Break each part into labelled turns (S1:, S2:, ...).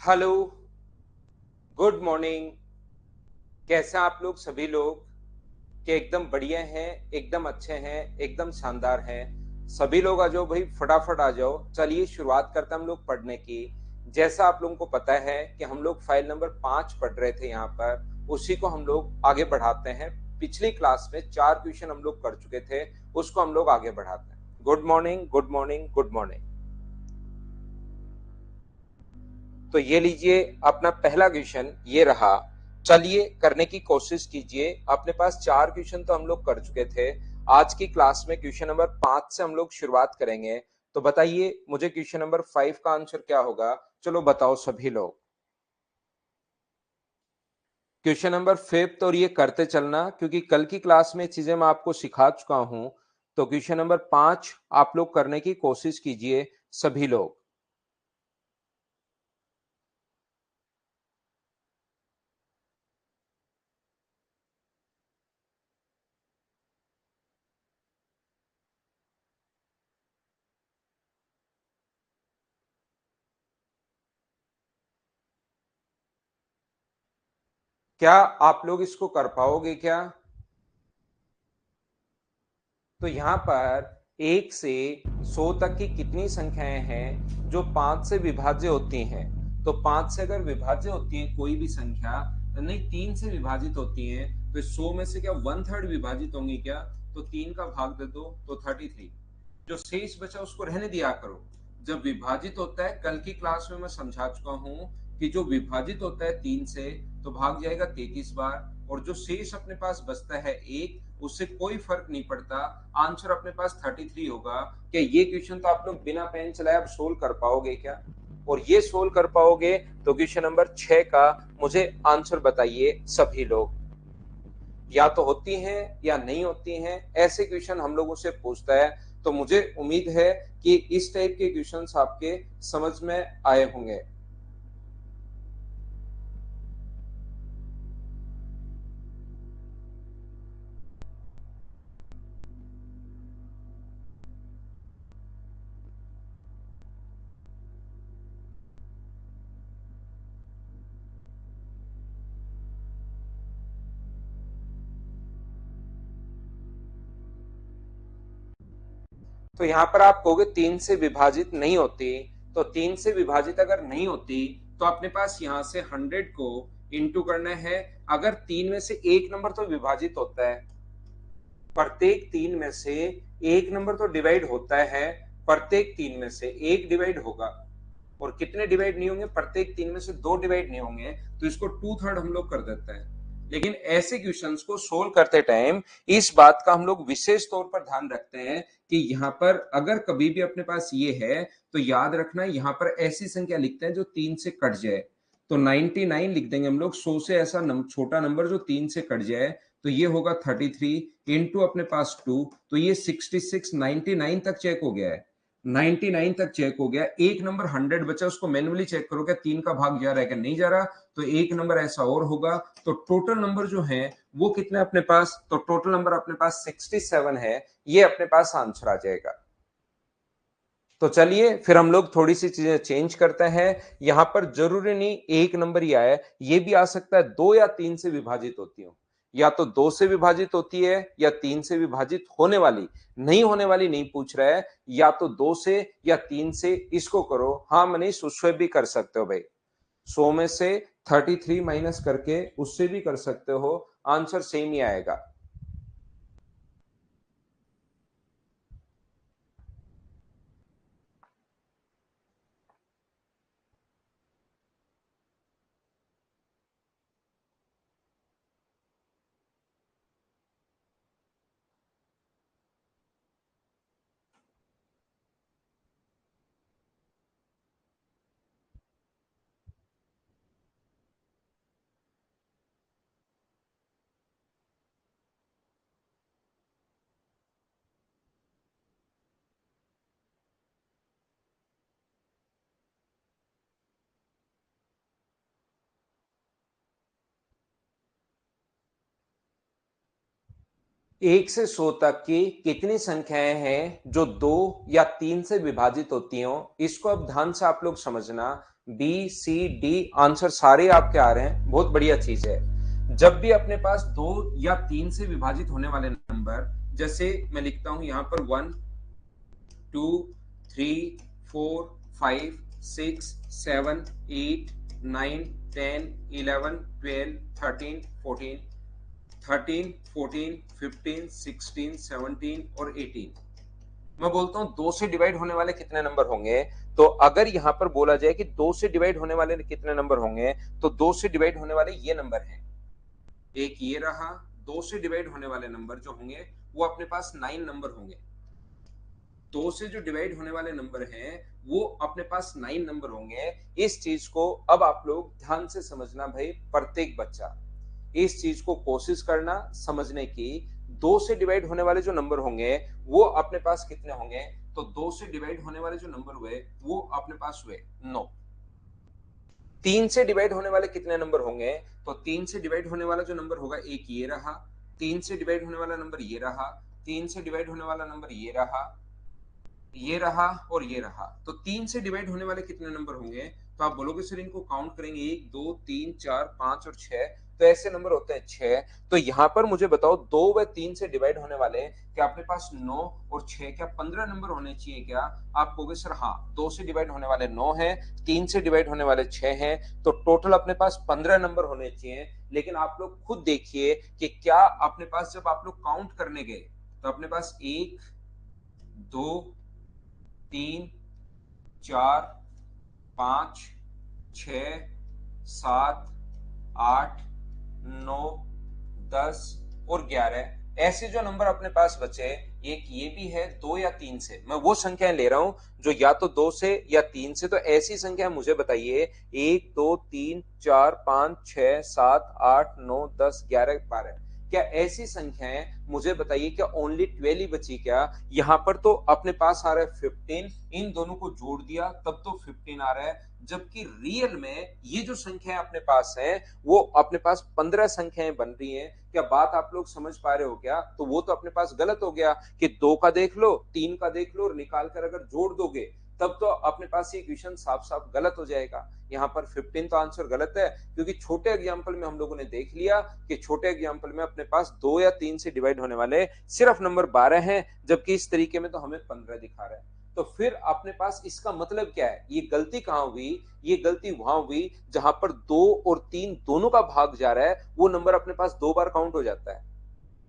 S1: Hello, good morning. कैसे हैं आप लोग सभी लोग? कि एकदम बढ़िया हैं, एकदम अच्छे हैं, एकदम शानदार हैं। सभी लोग आ जाओ भाई, फटाफट आ जाओ। चलिए शुरुआत करते हैं हम लोग पढ़ने की। जैसा आप लोगों को पता है कि हम लोग फाइल नंबर 5 पढ़ रहे थे यहाँ पर, उसी को हम लोग आगे बढ़ाते हैं। पिछली क्लास में 4 क्वेश्चन हम लोग कर चुके थे, उसको हम लोग आगे बढ़ाते हैं। Good morning, good morning, good morning. तो ये लीजिए, अपना पहला क्वेश्चन ये रहा। चलिए करने की कोशिश कीजिए। अपने पास 4 क्वेश्चन तो हम लोग कर चुके थे। आज की क्लास में क्वेश्चन नंबर 5 से हम लोग शुरुआत करेंगे। तो बताइए मुझे क्वेश्चन नंबर 5 का आंसर क्या होगा? चलो बताओ सभी लोग। क्वेश्चन नंबर 5 और ये करते चलना, क्योंकि कल की क्लास में चीजें मैं आपको सिखा चुका हूं। तो क्वेश्चन नंबर 5 आप लोग करने की कोशिश कीजिए सभी लोग। क्या आप लोग इसको कर पाओगे क्या? तो यहाँ पर 1 से 100 तक की कितनी संख्याएं हैं जो 5 से विभाज्य होती हैं? तो 5 से अगर विभाज्य होती है कोई भी संख्या, नहीं 3 से विभाजित होती है, तो 100 में से क्या 1/3 विभाजित होंगी क्या? तो 3 का भाग दे दो तो 33। जो शेष बचा उसको रहने दिया करो। जब विभाजित होता है, कल की क्लास में मैं समझा चुका हूं कि जो विभाजित होता है 3 से, तो भाग जाएगा 33 बार, और जो शेष अपने पास बचता है 1, उससे कोई फर्क नहीं पड़ता। आंसर अपने पास 33 होगा। क्या ये क्वेश्चन तो आप लोग बिना पेन चलाए आप सोल्व कर पाओगे क्या? और ये सोल्व कर पाओगे तो क्वेश्चन नंबर 6 का मुझे आंसर बताइए सभी लोग। या तो होती हैं या नहीं होती हैं, ऐसे क्वेश्चन हम लोगों से पूछता है। तो मुझे उम्मीद है कि इस टाइप के क्वेश्चंस आपके समझ में आए होंगे। तो यहाँ पर आप कहोगे 3 से विभाजित नहीं होती। तो 3 से विभाजित अगर नहीं होती, तो अपने पास यहाँ से 100 को इंटू करना है। अगर 3 में से एक नंबर तो विभाजित होता है, प्रत्येक 3 में से एक नंबर तो डिवाइड होता है, प्रत्येक 3 में से एक डिवाइड होगा। और कितने डिवाइड नहीं होंगे? प्रत्येक 3 में से 2 डिवाइड नहीं होंगे, तो इसको 2/3 हम लोग कर देते हैं। लेकिन ऐसे क्वेश्चंस को सोल्व करते टाइम इस बात का हम लोग विशेष तौर पर ध्यान रखते हैं कि यहाँ पर अगर कभी भी अपने पास ये है, तो याद रखना यहाँ पर ऐसी संख्या लिखते हैं जो 3 से कट जाए। तो 99 लिख देंगे हम लोग। 100 से ऐसा छोटा नंबर जो 3 से कट जाए, तो ये होगा 33 इंटू अपने पास 2, तो ये 66 99 तक चेक हो गया है। 99 तक चेक हो गया। एक नंबर 100 बचा, उसको मैन्युअली चेक करो क्या 3 का भाग जा रहा है क्या नहीं जा रहा। तो एक नंबर ऐसा और होगा। तो टोटल नंबर जो है वो कितने अपने पास? तो टोटल नंबर अपने पास 67 है। ये अपने पास आंसर आ जाएगा। तो चलिए फिर हम लोग थोड़ी सी चीजें चेंज करते हैं। यहां पर जरूरी नहीं एक नंबर ही आए, ये भी आ सकता है 2 या 3 से विभाजित होती हो। या तो 2 से विभाजित होती है या 3 से विभाजित होने वाली। नहीं होने वाली नहीं पूछ रहा है, या तो 2 से या 3 से। इसको करो। हाँ मनीष, उससे भी कर सकते हो भाई। 100 में से 33 माइनस करके उससे भी कर सकते हो, आंसर सेम ही आएगा। एक से 100 तक की कितनी संख्याएं हैं जो 2 या 3 से विभाजित होती हो? इसको अब ध्यान से आप लोग समझना। बी सी डी आंसर सारे आपके आ रहे हैं, बहुत बढ़िया चीज है। जब भी अपने पास 2 या 3 से विभाजित होने वाले नंबर, जैसे मैं लिखता हूं यहां पर 1 2 3 4 5 6 7 8 9 10 11 12 13 14 13 14 15 16 17 और 18। मैं बोलता हूं 2 से डिवाइड होने वाले कितने नंबर होंगे, तो अगर यहां पर बोला जाए कि 2 से डिवाइड होने वाले कितने नंबर होंगे, तो 2 से डिवाइड होने वाले ये नंबर हैं। एक ये रहा, 2 से डिवाइड होने वाले नंबर जो होंगे वो अपने पास 9 नंबर होंगे। 2 से जो डिवाइड होने वाले नंबर हैं वो अपने पास 9 नंबर होंगे। इस चीज को अब आप लोग ध्यान से समझना भाई, प्रत्येक बच्चा इस चीज को कोशिश करना समझने की। 2 से डिवाइड होने वाले जो नंबर होंगे वो अपने पास कितने होंगे, तो 2 से डिवाइड होने वाले जो नंबर हुए वो अपने पास हुए 9। 3 से डिवाइड होने वाले कितने नंबर होंगे, तो 3 से डिवाइड होने वाला जो नंबर होगा एक ये रहा, 3 से डिवाइड होने वाला नंबर ये रहा, 3 से डिवाइड होने वाला नंबर ये रहा, ये रहा और ये रहा। तो 3 से डिवाइड होने वाले कितने नंबर होंगे, तो आप बोलोगे सर इनको काउंट करेंगे 1 2 3 4 5 और 6, तो ऐसे नंबर होते हैं 6। तो यहां पर मुझे बताओ 2 व 3 से डिवाइड होने वाले क्या अपने पास 9 और 6 क्या 15 नंबर होने चाहिए क्या? आप कहोगे सर हाँ, 2 से डिवाइड होने वाले 9 है, 3 से डिवाइड होने वाले 6 हैं, तो टोटल अपने पास 15 नंबर होने चाहिए। लेकिन आप लोग खुद देखिए कि क्या अपने पास जब आप लोग काउंट करने गए तो अपने पास 1 2 3 4 5 6 7 8 9 10 और 11 ऐसे जो नंबर अपने पास बचे, एक ये भी है 2 या 3 से। मैं वो संख्याएं ले रहा हूं जो या तो 2 से या 3 से। तो ऐसी संख्या मुझे बताइए 1 2 3 4 5 6 7 8 9 10 11 12, क्या ऐसी संख्याएं मुझे बताइए, क्या ओनली 12 ही बची क्या? यहां पर तो अपने पास आ रहा है 15, इन दोनों को जोड़ दिया तब तो 15 आ रहा है, जबकि रियल में ये जो संख्याएं अपने पास है वो अपने पास 15 संख्याएं बन रही हैं। क्या बात आप लोग समझ पा रहे हो क्या? तो वो तो अपने पास गलत हो गया कि 2 का देख लो 3 का देख लो और निकाल कर अगर जोड़ दोगे तब तो अपने पास ये इक्वेशन साफ साफ गलत हो जाएगा। यहाँ पर 15 तो आंसर गलत है, क्योंकि छोटे एग्जाम्पल में हम लोगों ने देख लिया कि छोटे एग्जाम्पल में अपने पास 2 या 3 से डिवाइड होने वाले सिर्फ नंबर 12 हैं, जबकि इस तरीके में तो हमें 15 दिखा रहा है। तो फिर अपने पास इसका मतलब क्या है, ये गलती कहां हुई? ये गलती वहां हुई जहां पर 2 और 3 दोनों का भाग जा रहा है, वो नंबर अपने पास 2 बार काउंट हो जाता है।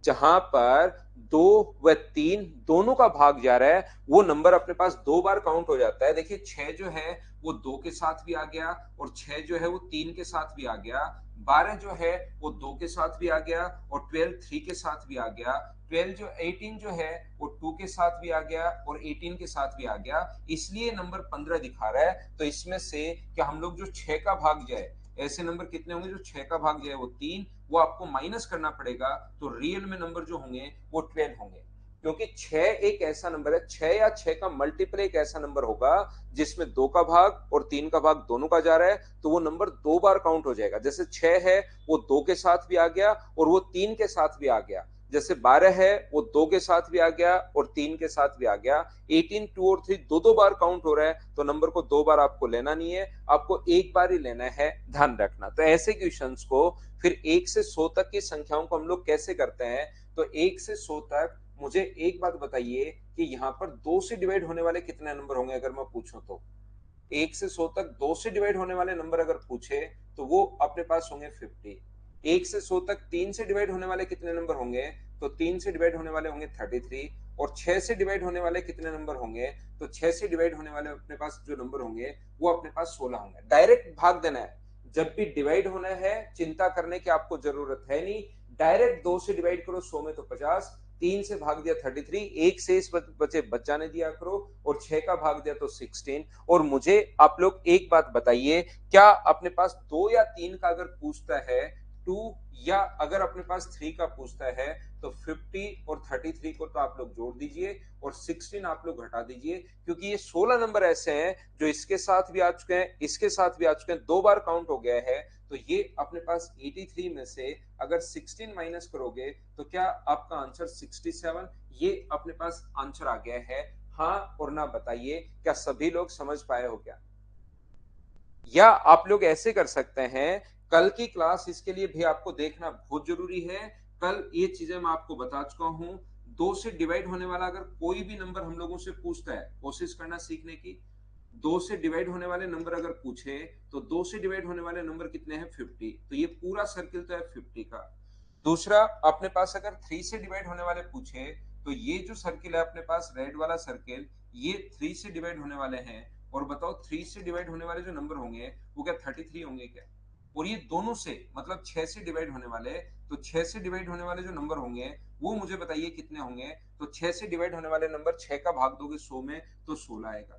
S1: जहां पर 2 व 3 दोनों का भाग जा रहा है वो नंबर अपने पास 2 बार काउंट हो जाता है। देखिए 6 जो है वो 2 के साथ भी आ गया और 6 जो है वो 3 के साथ भी आ गया, 12 जो है वो 2 के साथ भी आ गया और 12 3 के साथ भी आ गया, 18 जो है वो 2 के साथ भी आ गया और 18 के साथ भी आ गया, इसलिए नंबर 15 दिखा रहा है। तो इसमें से क्या हम लोग जो 6 का भाग जाए, ऐसे नंबर कितने होंगे जो 6 का भाग जाए वो 3, वो आपको माइनस करना पड़ेगा, तो रियल में नंबर जो होंगे वो 12 होंगे। क्योंकि 6 एक ऐसा नंबर है, 6 या 6 का मल्टीपल एक ऐसा नंबर होगा जिसमें 2 का भाग और 3 का भाग दोनों का जा रहा है, तो वो नंबर 2 बार काउंट हो जाएगा। जैसे 6 है वो 2 के साथ भी आ गया और वो 3 के साथ भी आ गया, जैसे 12 है वो 2 के साथ भी आ गया और 3 के साथ भी आ गया। 18 2 और 3 दो दो बार काउंट हो रहा है, तो नंबर को 2 बार आपको लेना नहीं है, आपको एक बार ही लेना है, ध्यान रखना। तो ऐसे क्वेश्चंस को फिर 1 से 100 तक की संख्याओं को हम लोग कैसे करते हैं, तो 1 से 100 तक मुझे एक बात बताइए कि यहाँ पर 2 से डिवाइड होने वाले कितने नंबर होंगे अगर मैं पूछूं तो? 1 से 100 तक 2 से डिवाइड होने वाले नंबर अगर पूछे तो वो अपने पास होंगे 50। 1 से 100 तक 3 से डिवाइड होने वाले कितने नंबर होंगे, तो 3 से डिवाइड होने वाले होंगे 33। और 6 से डिवाइड होने वाले कितने नंबर होंगे, तो 6 से डिवाइड होने वाले अपने पास जो नंबर होंगे वो अपने पास 16 होंगे। डायरेक्ट भाग देना है, जब भी डिवाइड होना है चिंता करने की आपको जरूरत है नहीं, डायरेक्ट 2 से डिवाइड करो 100 में तो 50, 3 से भाग दिया 33, 1 से इस बचे बच जाने दिया करो और 6 का भाग दिया तो 16। और मुझे आप लोग एक बात बताइए, क्या अपने पास 2 या 3 का अगर पूछता है 2, या अगर अपने पास 3 का पूछता है तो 50 और 33 को तो आप लोग जोड़ दीजिए और 16 आप लोग घटा दीजिए, क्योंकि ये 16 नंबर ऐसे हैं जो इसके साथ भी आ चुके हैं, इसके साथ भी आ चुके हैं, 2 बार काउंट हो गया है। तो ये अपने पास 83 में से अगर 16 माइनस करोगे तो क्या आपका आंसर 67, ये अपने पास आंसर आ गया है। हाँ और ना बताइए, क्या सभी लोग समझ पाए हो क्या? या आप लोग ऐसे कर सकते हैं, कल की क्लास इसके लिए भी आपको देखना बहुत जरूरी है। कल ये चीजें मैं आपको बता चुका हूं। दो से डिवाइड होने वाला अगर कोई भी नंबर हम लोगों से पूछता है, कोशिश करना सीखने की। दो से डिवाइड होने वाले नंबर अगर पूछे तो दो से डिवाइड होने वाले नंबर कितने हैं? 50। तो ये पूरा सर्किल तो है 50 का। दूसरा, अपने पास अगर 3 से डिवाइड होने वाले पूछे तो ये जो सर्किल है अपने पास रेड वाला सर्किल, ये 3 से डिवाइड होने वाले हैं। और बताओ 3 से डिवाइड होने वाले जो नंबर होंगे वो क्या 33 होंगे क्या? और ये दोनों से मतलब 6 से डिवाइड होने वाले, तो 6 से डिवाइड होने वाले जो नंबर होंगे वो मुझे बताइए कितने होंगे? तो 6 से डिवाइड होने वाले नंबर 6 का भाग दोगे 100 में तो 16 आएगा।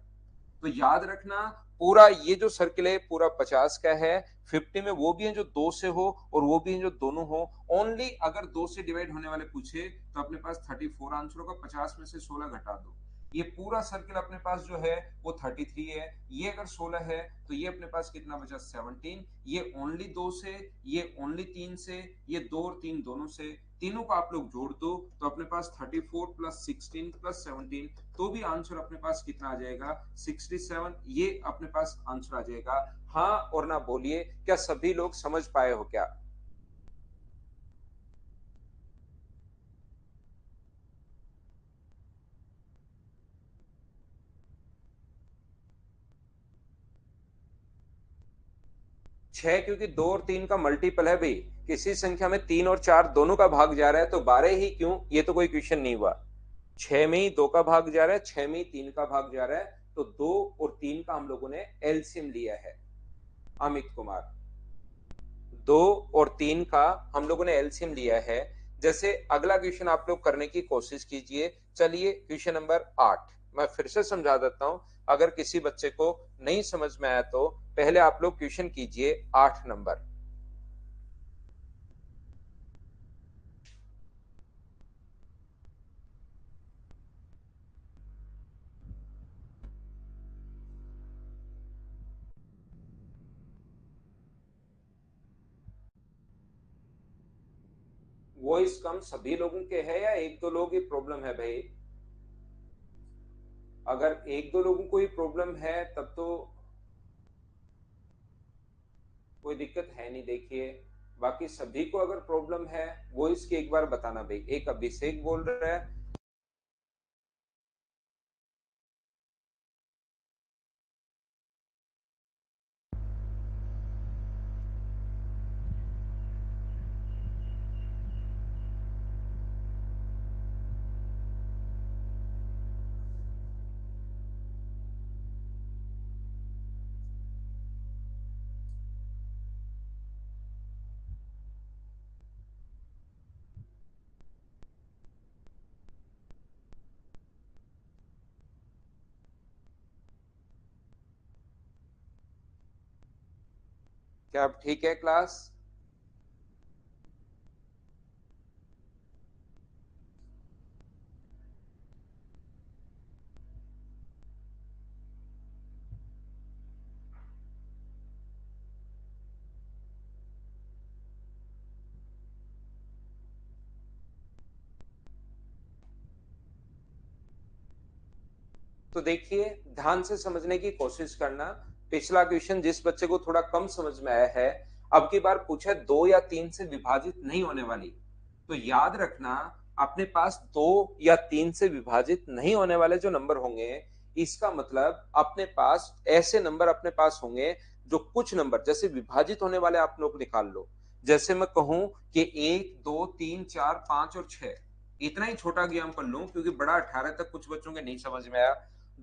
S1: तो याद रखना, पूरा ये जो सर्किल है पूरा 50 का है। 50 में वो भी है जो दो से हो और वो भी है जो दोनों हो। ओनली अगर दो से डिवाइड होने वाले पूछे तो अपने पास 34 आंसर होगा। 50 में से 16 घटा दो। ये पूरा सर्किल अपने पास जो है वो 33 है। ये अगर 16 है तो ये अपने पास कितना बचा? 17। ये ओनली दो से, ये ओनली तीन से, ये दो और तीन दोनों से, तीनों को आप लोग जोड़ दो तो अपने पास 34 प्लस 16 प्लस 17, तो भी आंसर अपने पास कितना आ जाएगा? 67। ये अपने पास आंसर आ जाएगा। हाँ और ना बोलिए, क्या सभी लोग समझ पाए हो क्या? 6 क्योंकि दो और तीन का मल्टीपल है भाई। किसी संख्या में तीन और चार दोनों का भाग जा रहा है तो 12 ही क्यों? ये तो कोई क्वेश्चन नहीं हुआ। 6 में ही दो का भाग जा रहा है, 6 में ही तीन का भाग जा रहा है, तो दो और तीन का हम लोगों ने एलसीएम लिया है। अमित कुमार, दो और तीन का हम लोगों ने एलसीएम लिया है। जैसे अगला क्वेश्चन आप लोग करने की कोशिश कीजिए। चलिए क्वेश्चन नंबर 8 मैं फिर से समझा देता हूं। अगर किसी बच्चे को नहीं समझ में आया तो पहले आप लोग क्वेश्चन कीजिए 8 नंबर। वॉइस कम सभी लोगों के है या एक दो लोग ही प्रॉब्लम है भाई? अगर एक दो लोगों को ही प्रॉब्लम है तब तो कोई दिक्कत है नहीं। देखिए, बाकी सभी को अगर प्रॉब्लम है वॉइस की एक बार बताना भाई। एक अभिषेक बोल रहा है। क्या अब ठीक है क्लास? तो देखिए, ध्यान से समझने की कोशिश करना। पिछला क्वेश्चन जिस बच्चे को थोड़ा कम समझ में आया है, अब की बार पूछा है दो या तीन से विभाजित नहीं होने वाली। तो याद रखना, अपने पास दो या तीन से विभाजित नहीं होने वाले जो नंबर होंगे, इसका मतलब अपने पास ऐसे नंबर अपने पास होंगे जो कुछ नंबर जैसे विभाजित होने वाले आप लोग निकाल लो। जैसे मैं कहूं कि एक दो तीन चार पांच और छह, इतना ही छोटा एग्जाम्पल लूं क्योंकि बड़ा 18 तक कुछ बच्चों के नहीं समझ में आया।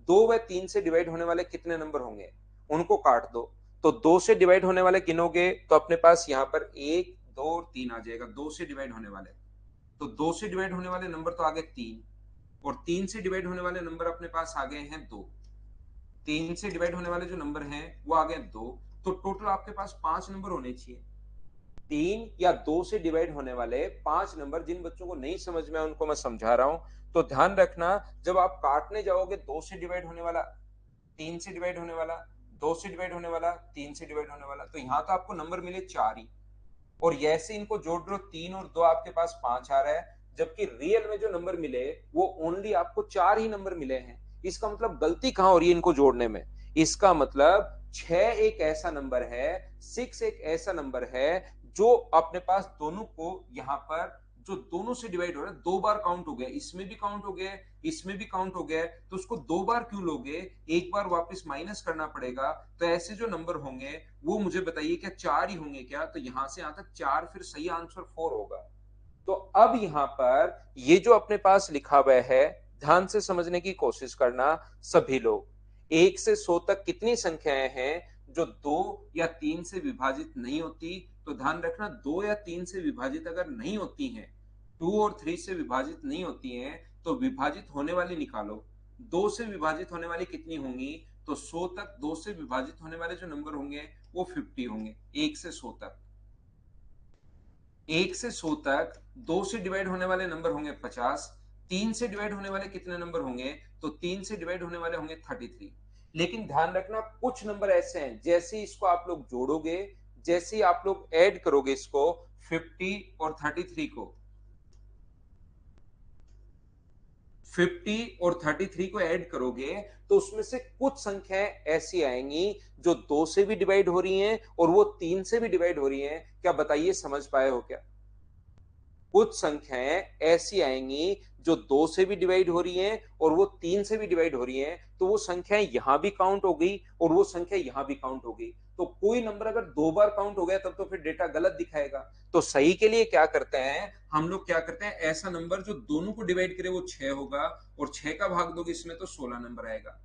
S1: दो व तीन से डिवाइड होने वाले कितने नंबर होंगे? उनको काट दो। तो दो से डिवाइड होने वाले गिनोगे तो अपने पास यहाँ पर एक दो और तीन आ जाएगा। दो से डिवाइड होने वाले, तो दो से डिवाइड होने वाले नंबर तो आ गए तीन, और तीन से डिवाइड होने वाले नंबर अपने पास आ गए हैं दो। तीन से डिवाइड होने वाले जो नंबर हैं वो आ गए दो। तो टोटल आपके पास पांच नंबर होने चाहिए। तीन या दो से डिवाइड होने वाले पांच नंबर। जिन बच्चों को नहीं समझ में उनको मैं समझा रहा हूं। तो ध्यान रखना, जब आप काटने जाओगे दो से डिवाइड होने वाला, तीन से डिवाइड होने वाला, दो से डिवाइड होने वाला, तीन से डिवाइड होने वाला, तो यहां तो आपको नंबर मिले चार ही। और ऐसे इनको जोड़ लो, तीन और दो आपके पास पांच आ रहा है। जबकि रियल में जो नंबर मिले वो ओनली आपको चार ही नंबर मिले हैं। इसका मतलब गलती कहां हो रही है इनको जोड़ने में? इसका मतलब 6 एक ऐसा नंबर है, 6 एक ऐसा नंबर है जो अपने पास दोनों को यहां पर जो दोनों से डिवाइड हो रहा है, दो बार काउंट हो गया, इसमें भी काउंट हो गया, इसमें भी काउंट हो गया, तो उसको दो बार क्यों लोगे, एक बार वापस माइनस करना पड़ेगा। तो ऐसे जो नंबर होंगे वो मुझे बताइए क्या चार ही होंगे क्या, तो यहां से यहां तक चार, फिर सही आंसर 4 होगा। तो अब यहां पर ये जो अपने पास लिखा हुआ है, ध्यान से समझने की कोशिश करना सभी लोग। 1 से 100 तक कितनी संख्याएं हैं जो 2 या 3 से विभाजित नहीं होती, तो ध्यान रखना 2 या 3 से विभाजित अगर नहीं होती हैं, 2 और 3 से विभाजित नहीं होती हैं, तो विभाजित होने वाली निकालो। 2 से विभाजित होने वाली कितनी होंगी, तो 100 तक 2 से विभाजित होने वाले जो नंबर होंगे वो 50 होंगे। 1 से 100 तक, 1 से 100 तक 2 से डिवाइड होने वाले नंबर होंगे 50। 3 से डिवाइड होने वाले कितने नंबर होंगे, तो 3 से डिवाइड होने वाले होंगे 33। लेकिन ध्यान रखना कुछ नंबर ऐसे हैं जैसे ही इसको आप लोग जोड़ोगे, जैसे ही आप लोग ऐड करोगे इसको 50 और 33 को, 50 और 33 को ऐड करोगे तो उसमें से कुछ संख्याएं ऐसी आएंगी जो 2 से भी डिवाइड हो रही हैं और वो 3 से भी डिवाइड हो रही हैं। क्या बताइए, समझ पाए हो क्या? कुछ संख्याएं ऐसी आएंगी जो 2 से भी डिवाइड हो रही हैं और वो 3 से भी डिवाइड हो रही हैं, तो वो संख्याएं यहां भी काउंट हो गई और वो संख्या यहां भी काउंट हो गई। तो कोई नंबर अगर दो बार काउंट हो गया तब तो फिर डेटा गलत दिखाएगा। तो सही के लिए क्या करते हैं हम लोग, क्या करते हैं, ऐसा नंबर जो दोनों को डिवाइड करे वो 6 होगा, और 6 का भाग दोगे इसमें तो 16 नंबर आएगा।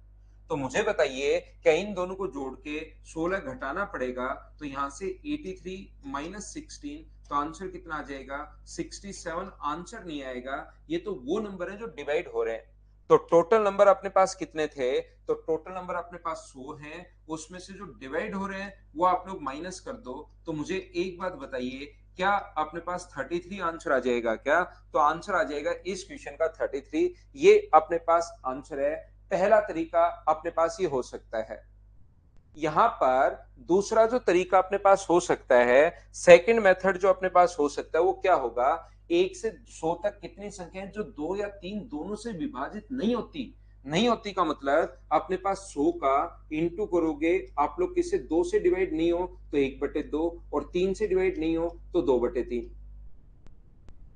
S1: तो मुझे बताइए क्या इन दोनों को जोड़ के 16 घटाना पड़ेगा, तो यहां से 83 माइनस 16, तो आंसर कितना आ जाएगा, 67। आंसर नहीं आएगा, ये तो वो नंबर है जो डिवाइड हो रहे हैं। तो टोटल नंबर अपने पास कितने थे, तो टोटल नंबर अपने पास 100 है, उसमें से जो डिवाइड हो रहे हैं वो आप लोग माइनस कर दो। तो मुझे एक बात बताइए, क्या अपने पास 33 आंसर आ जाएगा क्या, तो आंसर आ जाएगा इस क्वेश्चन का 33। ये अपने पास आंसर है। पहला तरीका अपने पास ये हो सकता है। यहां पर दूसरा जो तरीका अपने पास हो सकता है, सेकंड मेथड जो अपने पास हो सकता है वो क्या होगा, 1 से 100 तक कितनी संख्याएं जो 2 या 3 दोनों से विभाजित नहीं होती, नहीं होती का मतलब अपने पास 100 का इंटू करोगे, आप लोग किसे 2 से डिवाइड नहीं हो तो 1/2, और 3 से डिवाइड नहीं हो तो 2/3।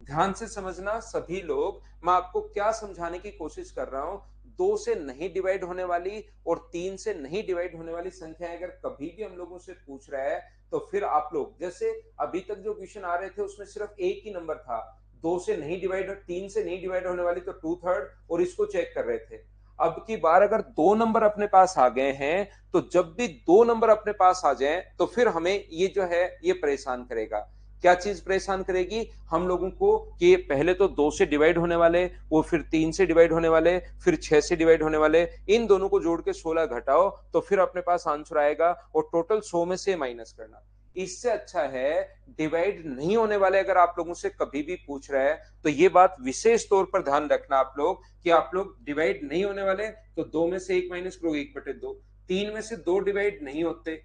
S1: ध्यान से समझना सभी लोग, मैं आपको क्या समझाने की कोशिश कर रहा हूं। 2 से नहीं डिवाइड होने वाली और 3 से नहीं डिवाइड होने वाली संख्या अगर कभी भी हम लोगों से पूछ रहा है, तो फिर आप लोग जैसे अभी तक जो क्वेश्चन आ रहे थे उसमें सिर्फ एक ही नंबर था, 2 से नहीं डिवाइड, 3 से नहीं डिवाइड होने वाली तो 2/3, और इसको चेक कर रहे थे। अब की बार अगर दो नंबर अपने पास आ गए हैं, तो जब भी दो नंबर अपने पास आ जाएं तो फिर हमें ये जो है ये परेशान करेगा। क्या चीज परेशान करेगी हम लोगों को, कि पहले तो 2 से डिवाइड होने वाले, वो फिर 3 से डिवाइड होने वाले, फिर 6 से डिवाइड होने वाले, इन दोनों को जोड़ के 16 घटाओ तो फिर अपने पास आंसर आएगा, और टोटल 100 में से माइनस करना। इससे अच्छा है डिवाइड नहीं होने वाले अगर आप लोगों से कभी भी पूछ रहा है, तो ये बात विशेष तौर पर ध्यान रखना आप लोग, कि आप लोग डिवाइड नहीं होने वाले तो 2 में से 1 माइनस करोगे, 1/2। 3 में से 2 डिवाइड नहीं होते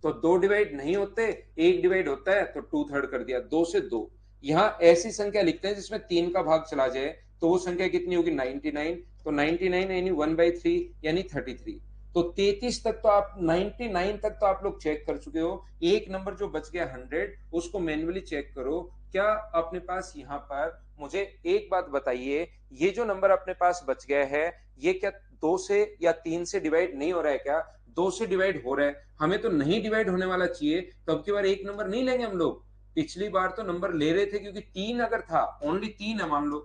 S1: तो 2 डिवाइड नहीं होते, एक डिवाइड होता है तो 2/3 कर दिया, 2 से 2। यहां ऐसी संख्या लिखते हैं जिसमें 3 का भाग चला जाए, तो वो संख्या कितनी होगी, 99। तो 99 यानी 1/3 यानी 33। तो 33 तक तो आप 99 तक तो आप लोग चेक कर चुके हो। एक नंबर जो बच गया 100, उसको मैन्युअली चेक करो। क्या अपने पास यहाँ पर, मुझे एक बात बताइए, ये जो नंबर अपने पास बच गया है ये क्या 2 से या 3 से डिवाइड नहीं हो रहा है क्या, 2 से डिवाइड हो रहा है। हमें तो नहीं डिवाइड होने वाला चाहिए, तो अब की बार एक नंबर नहीं लेंगे हम लोग। पिछली बार तो नंबर ले रहे थे क्योंकि 3 अगर था, ओनली 3 है मान लो,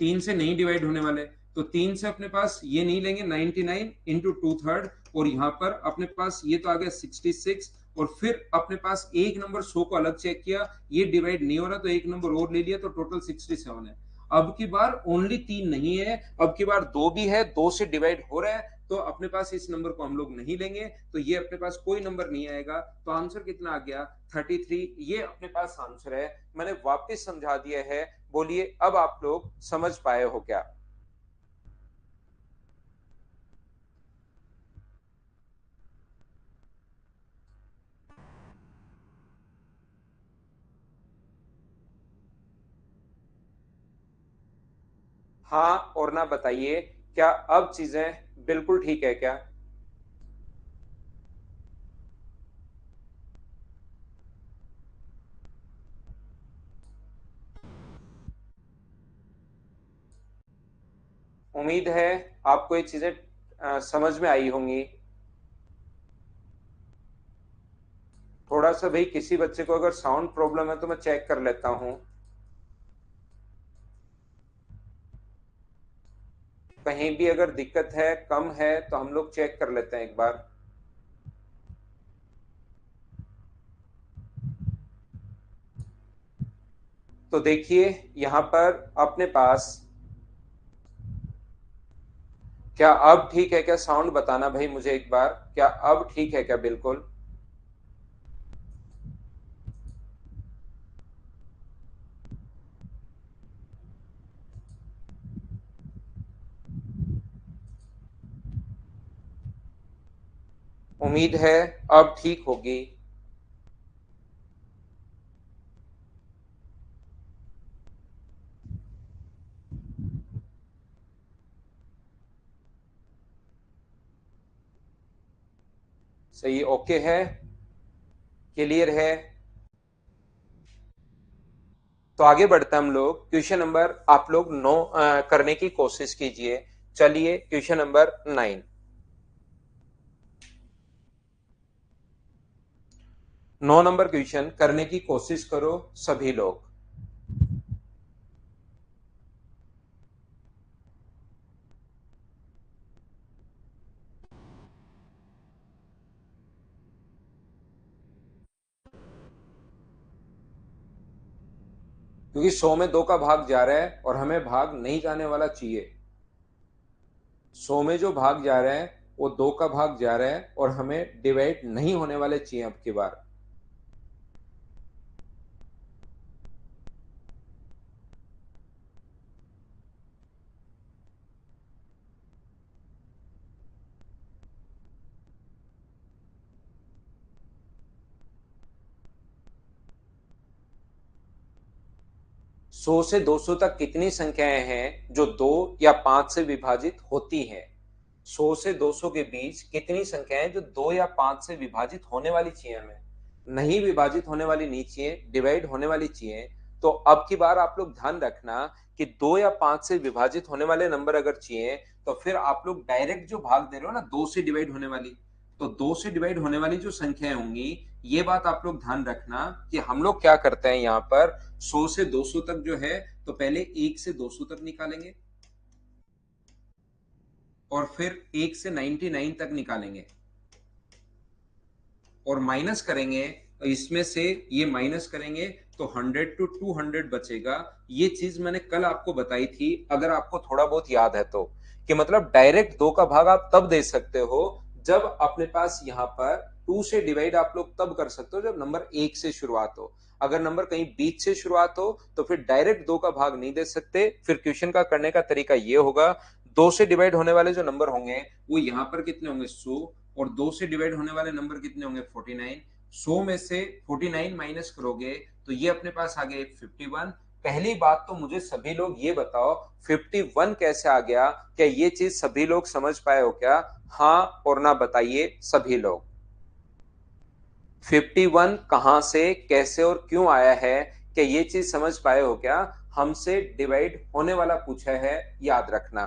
S1: 3 से नहीं डिवाइड होने वाले, तो 3 से अपने पास ये नहीं लेंगे, 99 इंटू 2/3, और यहाँ पर अपने पास ये तो आ गया 66, और फिर अपने पास एक नंबर 100 को अलग चेक किया, ये डिवाइड नहीं हो रहा तो एक नंबर और ले लिया, तो टोटल 67 है। अब की बार ओनली 3 नहीं है, अब की बार 2 भी है, 2 से डिवाइड हो रहा है, तो अपने पास इस नंबर को हम लोग नहीं लेंगे, तो ये अपने पास कोई नंबर नहीं आएगा। तो आंसर कितना आ गया, 33। ये अपने पास आंसर है, मैंने वापस समझा दिया है। बोलिए अब आप लोग समझ पाए हो क्या? हाँ और ना बताइए, क्या अब चीजें बिल्कुल ठीक है क्या? उम्मीद है आपको ये चीजें समझ में आई होंगी। थोड़ा सा भाई किसी बच्चे को अगर साउंड प्रॉब्लम है तो मैं चेक कर लेता हूं। कहीं भी अगर दिक्कत है, कम है, तो हम लोग चेक कर लेते हैं एक बार। तो देखिए यहां पर अपने पास, क्या अब ठीक है क्या? साउंड बताना भाई मुझे एक बार, क्या अब ठीक है क्या? बिल्कुल। उम्मीद है अब ठीक होगी। सही, ओके है, क्लियर है। तो आगे बढ़ते हम लोग, क्वेश्चन नंबर आप लोग 9 करने की कोशिश कीजिए। चलिए क्वेश्चन नंबर 9। 9 नंबर क्वेश्चन करने की कोशिश करो सभी लोग। क्योंकि 100 में 2 का भाग जा रहा है और हमें भाग नहीं जाने वाला चाहिए। 100 में जो भाग जा रहा है वो 2 का भाग जा रहा है और हमें डिवाइड नहीं होने वाले चाहिए अब की बार। सौ से 200 तक कितनी संख्याएं हैं जो 2 या 5 से विभाजित होती हैं? 100 से 200 के बीच कितनी संख्याएं जो 2 या 5 से विभाजित होने वाली चाहिए हमें? नहीं विभाजित होने वाली नहीं चाहिए, डिवाइड होने वाली चाहिए। तो अब की बार आप लोग ध्यान रखना कि 2 या 5 से विभाजित होने वाले नंबर अगर चाहिए तो फिर आप लोग डायरेक्ट जो भाग दे रहे हो ना 2 से डिवाइड होने वाली, तो 2 से डिवाइड होने वाली जो संख्याएं होंगी, ये बात आप लोग ध्यान रखना कि हम लोग क्या करते हैं यहाँ पर 100 से 200 तक जो है तो पहले 1 से 200 तक निकालेंगे और फिर 1 से 99 तक निकालेंगे और माइनस करेंगे। इसमें से ये माइनस करेंगे तो 100 टू 200 बचेगा। ये चीज मैंने कल आपको बताई थी, अगर आपको थोड़ा बहुत याद है तो, कि मतलब डायरेक्ट 2 का भाग आप तब दे सकते हो जब अपने पास यहाँ पर 2 से डिवाइड आप लोग तब कर सकते हो जब नंबर 1 से शुरुआत हो। अगर नंबर कहीं बीच से शुरुआत हो तो फिर डायरेक्ट 2 का भाग नहीं दे सकते। फिर क्वेश्चन का करने का तरीका ये होगा, 2 से डिवाइड होने वाले जो नंबर होंगे वो यहाँ पर कितने होंगे 100, और 2 से डिवाइड होने वाले नंबर कितने होंगे 49। 100 में से 49 माइनस करोगे तो ये अपने पास आ गए 51। पहली बात तो मुझे सभी लोग ये बताओ 51 कैसे आ गया? क्या ये चीज सभी लोग समझ पाए हो क्या? हाँ और ना बताइए सभी लोग। 51 कहां से, कैसे और क्यों आया है? क्या ये चीज समझ पाए हो क्या? हमसे डिवाइड होने वाला पूछा है, याद रखना।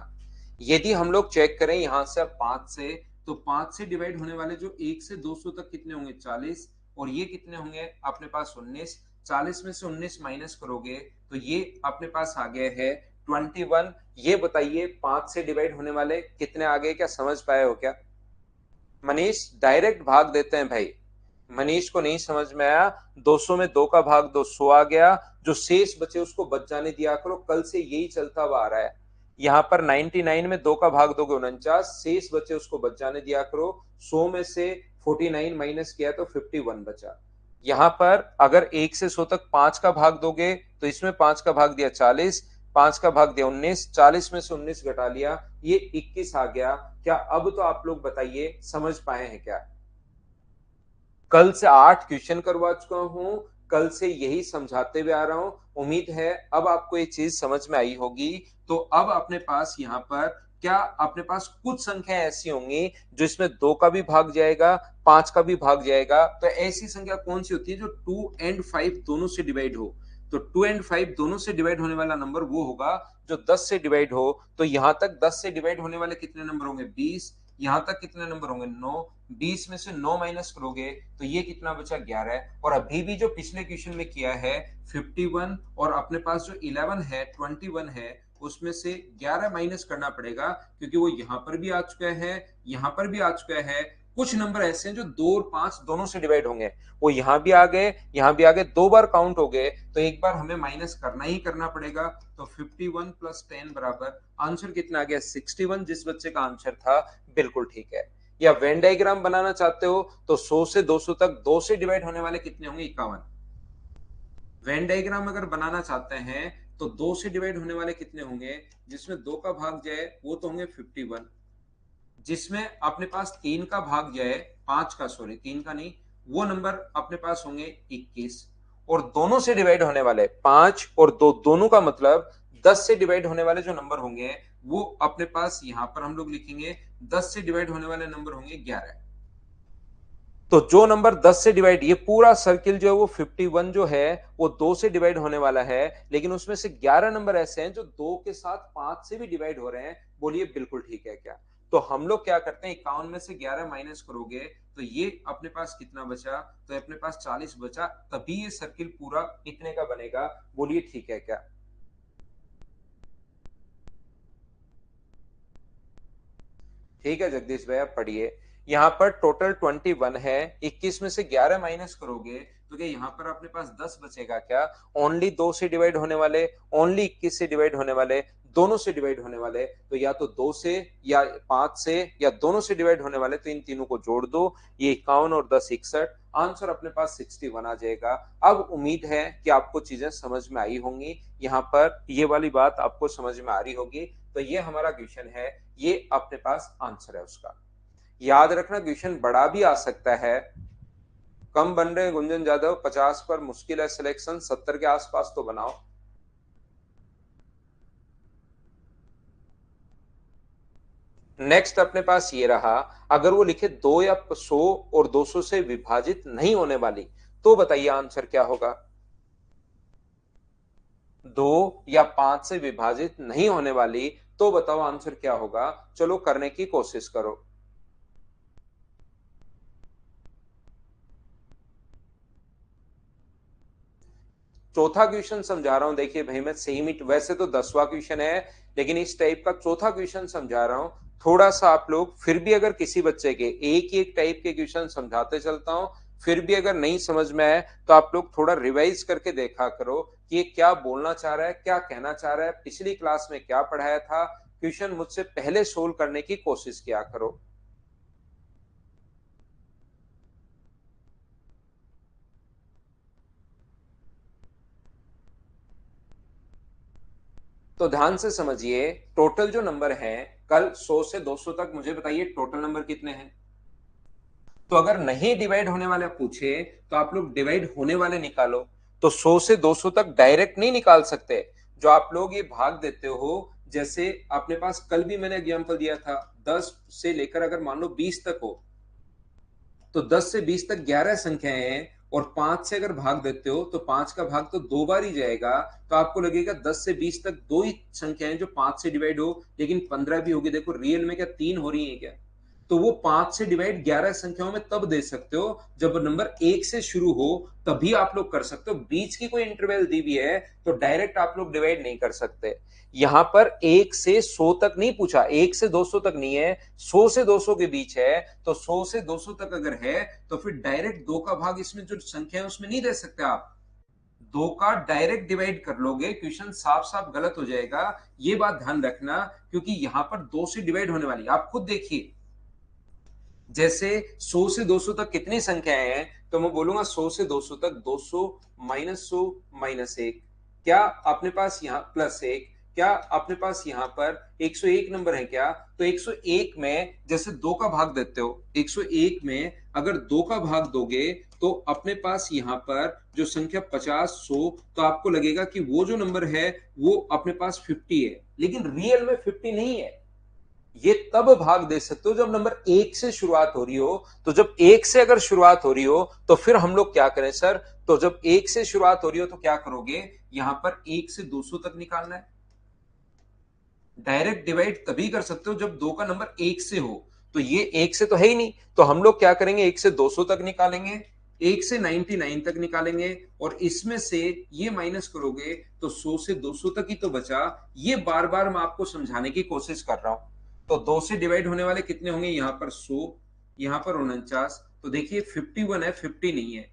S1: यदि हम लोग चेक करें यहां से 5 से, तो 5 से डिवाइड होने वाले जो 1 से 200 तक कितने होंगे 40, और ये कितने होंगे अपने पास 19। 40 में से 19 माइनस करोगे तो ये अपने पास आ गए है 21। ये बताइए 5 से डिवाइड होने वाले कितने आ गए? क्या समझ पाए हो क्या? मनीष डायरेक्ट भाग देते हैं भाई। मनीष को नहीं समझ में आया, 200 में 2 का भाग 200 आ गया, जो शेष बचे उसको बच जाने दिया करो, कल से यही चलता हुआ आ रहा है। यहाँ पर 99 में 2 का भाग दोगे 49, शेष बचे उसको बच जाने दिया करो। 100 में से 49 माइनस किया तो 51 बचा। यहाँ पर अगर 1 से 100 तक 5 का भाग दोगे तो इसमें 5 का भाग दिया 40, 5 का भाग दिया 19, 40 में से 19 घटा लिया, ये 21 आ गया। क्या अब तो आप लोग बताइए समझ पाए हैं क्या? कल से 8 क्वेश्चन करवा चुका हूं, कल से यही समझाते हुए आ रहा हूं। उम्मीद है अब आपको ये चीज समझ में आई होगी। तो अब अपने पास यहाँ पर क्या अपने पास कुछ संख्या ऐसी होंगी जो इसमें 2 का भी भाग जाएगा, 5 का भी भाग जाएगा। तो ऐसी संख्या कौन सी होती है जो 2 एंड 5 दोनों से डिवाइड हो? तो 2 एंड 5 दोनों से डिवाइड होने वाला नंबर वो होगा जो 10 से डिवाइड हो। तो यहां तक 10 से डिवाइड होने वाले कितने नंबर होंगे 20, यहां तक कितने नंबर होंगे 9, 20 में से 9 माइनस करोगे तो ये कितना बचा 11। और अभी भी जो पिछले क्वेश्चन में किया है 51 और अपने पास जो 11 है 21 है उसमें से 11 माइनस करना पड़ेगा क्योंकि वो यहां पर भी आ चुका है, यहां पर भी आ चुका है। कुछ नंबर ऐसे हैं जो 2 और 5 दोनों से डिवाइड होंगे, वो यहां भी आ गए, यहां भी आ गए, 2 बार काउंट हो गए तो एक बार हमें माइनस करना ही करना पड़ेगा। तो 51 प्लस 10 बराबर आंसर कितना आ गया 61, जिस बच्चे का आंसर था बिल्कुल ठीक है। या वेन डायग्राम बनाना चाहते हो तो 100 से 200 तक 2 से डिवाइड होने वाले कितने होंगे 51। वेन डायग्राम अगर बनाना चाहते हैं तो 2 से डिवाइड होने वाले कितने होंगे, जिसमें 2 का भाग जाए वो तो होंगे 51, जिसमें अपने पास 3 का भाग जाए 5 का, सॉरी 3 का नहीं, वो नंबर अपने पास होंगे 21। और दोनों से डिवाइड होने वाले 5 और 2 दोनों का मतलब 10 से डिवाइड होने वाले जो नंबर होंगे वो अपने पास यहां पर हम लोग लिखेंगे 10 से डिवाइड होने वाले नंबर होंगे 11। तो जो नंबर 10 से डिवाइड, ये पूरा सर्किल जो है वो 51 जो है वो 2 से डिवाइड होने वाला है, लेकिन उसमें से 11 नंबर ऐसे हैं जो 2 के साथ 5 से भी डिवाइड हो रहे हैं। बोलिए बिल्कुल ठीक है क्या? तो हम लोग क्या करते हैं 51 में से 11 माइनस करोगे तो ये अपने पास कितना बचा, तो अपने पास 40 बचा, तभी ये सर्किल पूरा इतने का बनेगा। बोलिए ठीक है क्या? ठीक है जगदीश भैया पढ़िए। यहाँ पर टोटल 21 है, 21 में से 11 माइनस करोगे तो क्या यहाँ पर अपने पास 10 बचेगा क्या? ओनली 2 से डिवाइड होने वाले, ओनली 21 से डिवाइड होने वाले, दोनों से डिवाइड होने वाले, तो या तो 2 से या 5 से या दोनों से डिवाइड होने वाले, तो इन तीनों को जोड़ दो, ये 51 और 10 61, आंसर अपने पास 61 आ जाएगा। अब उम्मीद है कि आपको चीजें समझ में आई होंगी, यहाँ पर ये वाली बात आपको समझ में आ रही होगी। तो ये हमारा क्वेश्चन है, ये अपने पास आंसर है उसका। याद रखना क्वेश्चन बड़ा भी आ सकता है, कम बन रहे गुंजन जादव, 50 पर मुश्किल है सिलेक्शन, 70 के आसपास तो बनाओ। नेक्स्ट अपने पास ये रहा, अगर वो लिखे 2 या 100 और 200 से विभाजित नहीं होने वाली, तो बताइए आंसर क्या होगा। 2 या 5 से विभाजित नहीं होने वाली, तो बताओ आंसर क्या होगा। चलो करने की कोशिश करो। चौथा क्वेश्चन समझा रहा हूं, देखिए भाई मैं सेम ही, वैसे तो 10वां क्वेश्चन है लेकिन इस टाइप का चौथा क्वेश्चन समझा रहा हूं। थोड़ा सा आप लोग फिर भी, अगर किसी बच्चे के एक ही एक टाइप के क्वेश्चन समझाते चलता हूं, फिर भी अगर नहीं समझ में आए तो आप लोग थोड़ा रिवाइज करके देखा करो कि ये क्या बोलना चाह रहा है, क्या कहना चाह रहा है, पिछली क्लास में क्या पढ़ाया था, क्वेश्चन मुझसे पहले सोल्व करने की कोशिश किया करो। तो ध्यान से समझिए, टोटल जो नंबर है कल 100 से 200 तक, मुझे बताइए टोटल नंबर कितने हैं। तो अगर नहीं डिवाइड होने वाले पूछे तो आप लोग डिवाइड होने वाले निकालो। तो 100 से 200 तक डायरेक्ट नहीं निकाल सकते, जो आप लोग ये भाग देते हो, जैसे अपने पास कल भी मैंने एग्जांपल दिया था, 10 से लेकर अगर मान लो 20 तक हो, तो 10 से 20 तक 11 संख्याएं हैं, और 5 से अगर भाग देते हो तो 5 का भाग तो 2 बार ही जाएगा, तो आपको लगेगा 10 से 20 तक दो ही संख्याएं जो 5 से डिवाइड हो, लेकिन 15 भी होगी। देखो रियल में क्या 3 हो रही है क्या? तो वो 5 से डिवाइड 11 संख्याओं में तब दे सकते हो जब नंबर 1 से शुरू हो, तभी आप लोग कर सकते हो। बीच की कोई इंटरवल दी हुई है तो डायरेक्ट आप लोग डिवाइड नहीं कर सकते। यहां पर 1 से 100 तक नहीं पूछा, 1 से 200 तक नहीं है, 100 से 200 के बीच है। तो 100 से 200 तक अगर है तो फिर डायरेक्ट 2 का भाग इसमें जो संख्या है उसमें नहीं दे सकते आप, 2 का डायरेक्ट डिवाइड कर लोगे, क्वेश्चन साफ साफ गलत हो जाएगा। ये बात ध्यान रखना, क्योंकि यहां पर 2 से डिवाइड होने वाली, आप खुद देखिए, जैसे 100 से 200 तक कितनी संख्याएं हैं, तो मैं बोलूंगा 100 से 200 तक 200 माइनस 100 माइनस 1, क्या अपने पास यहाँ प्लस 1, क्या अपने पास यहाँ पर 101 नंबर है क्या? तो 101 में जैसे 2 का भाग देते हो, 101 में अगर 2 का भाग दोगे तो अपने पास यहाँ पर जो संख्या 50 100, तो आपको लगेगा कि वो जो नंबर है वो अपने पास 50 है, लेकिन रियल में 50 नहीं है। ये तब भाग दे सकते हो जब नंबर 1 से शुरुआत हो रही हो। तो जब 1 से अगर शुरुआत हो रही हो तो फिर हम लोग क्या करें सर? तो जब 1 से शुरुआत हो रही हो तो क्या करोगे? यहां पर 1 से 200 तक निकालना है। डायरेक्ट डिवाइड तभी कर सकते हो जब 2 का नंबर 1 से हो। तो ये 1 से तो है ही नहीं, तो हम लोग क्या करेंगे? 1 से 200 तक निकालेंगे, 1 से 99 तक निकालेंगे, और इसमें से ये माइनस करोगे तो 100 से 200 तक ही तो बचा। ये बार बार मैं आपको समझाने की कोशिश कर रहा हूं। तो 2 से डिवाइड होने वाले कितने होंगे? यहां पर 100, यहां पर 49। तो देखिए 51 है, 50 नहीं है।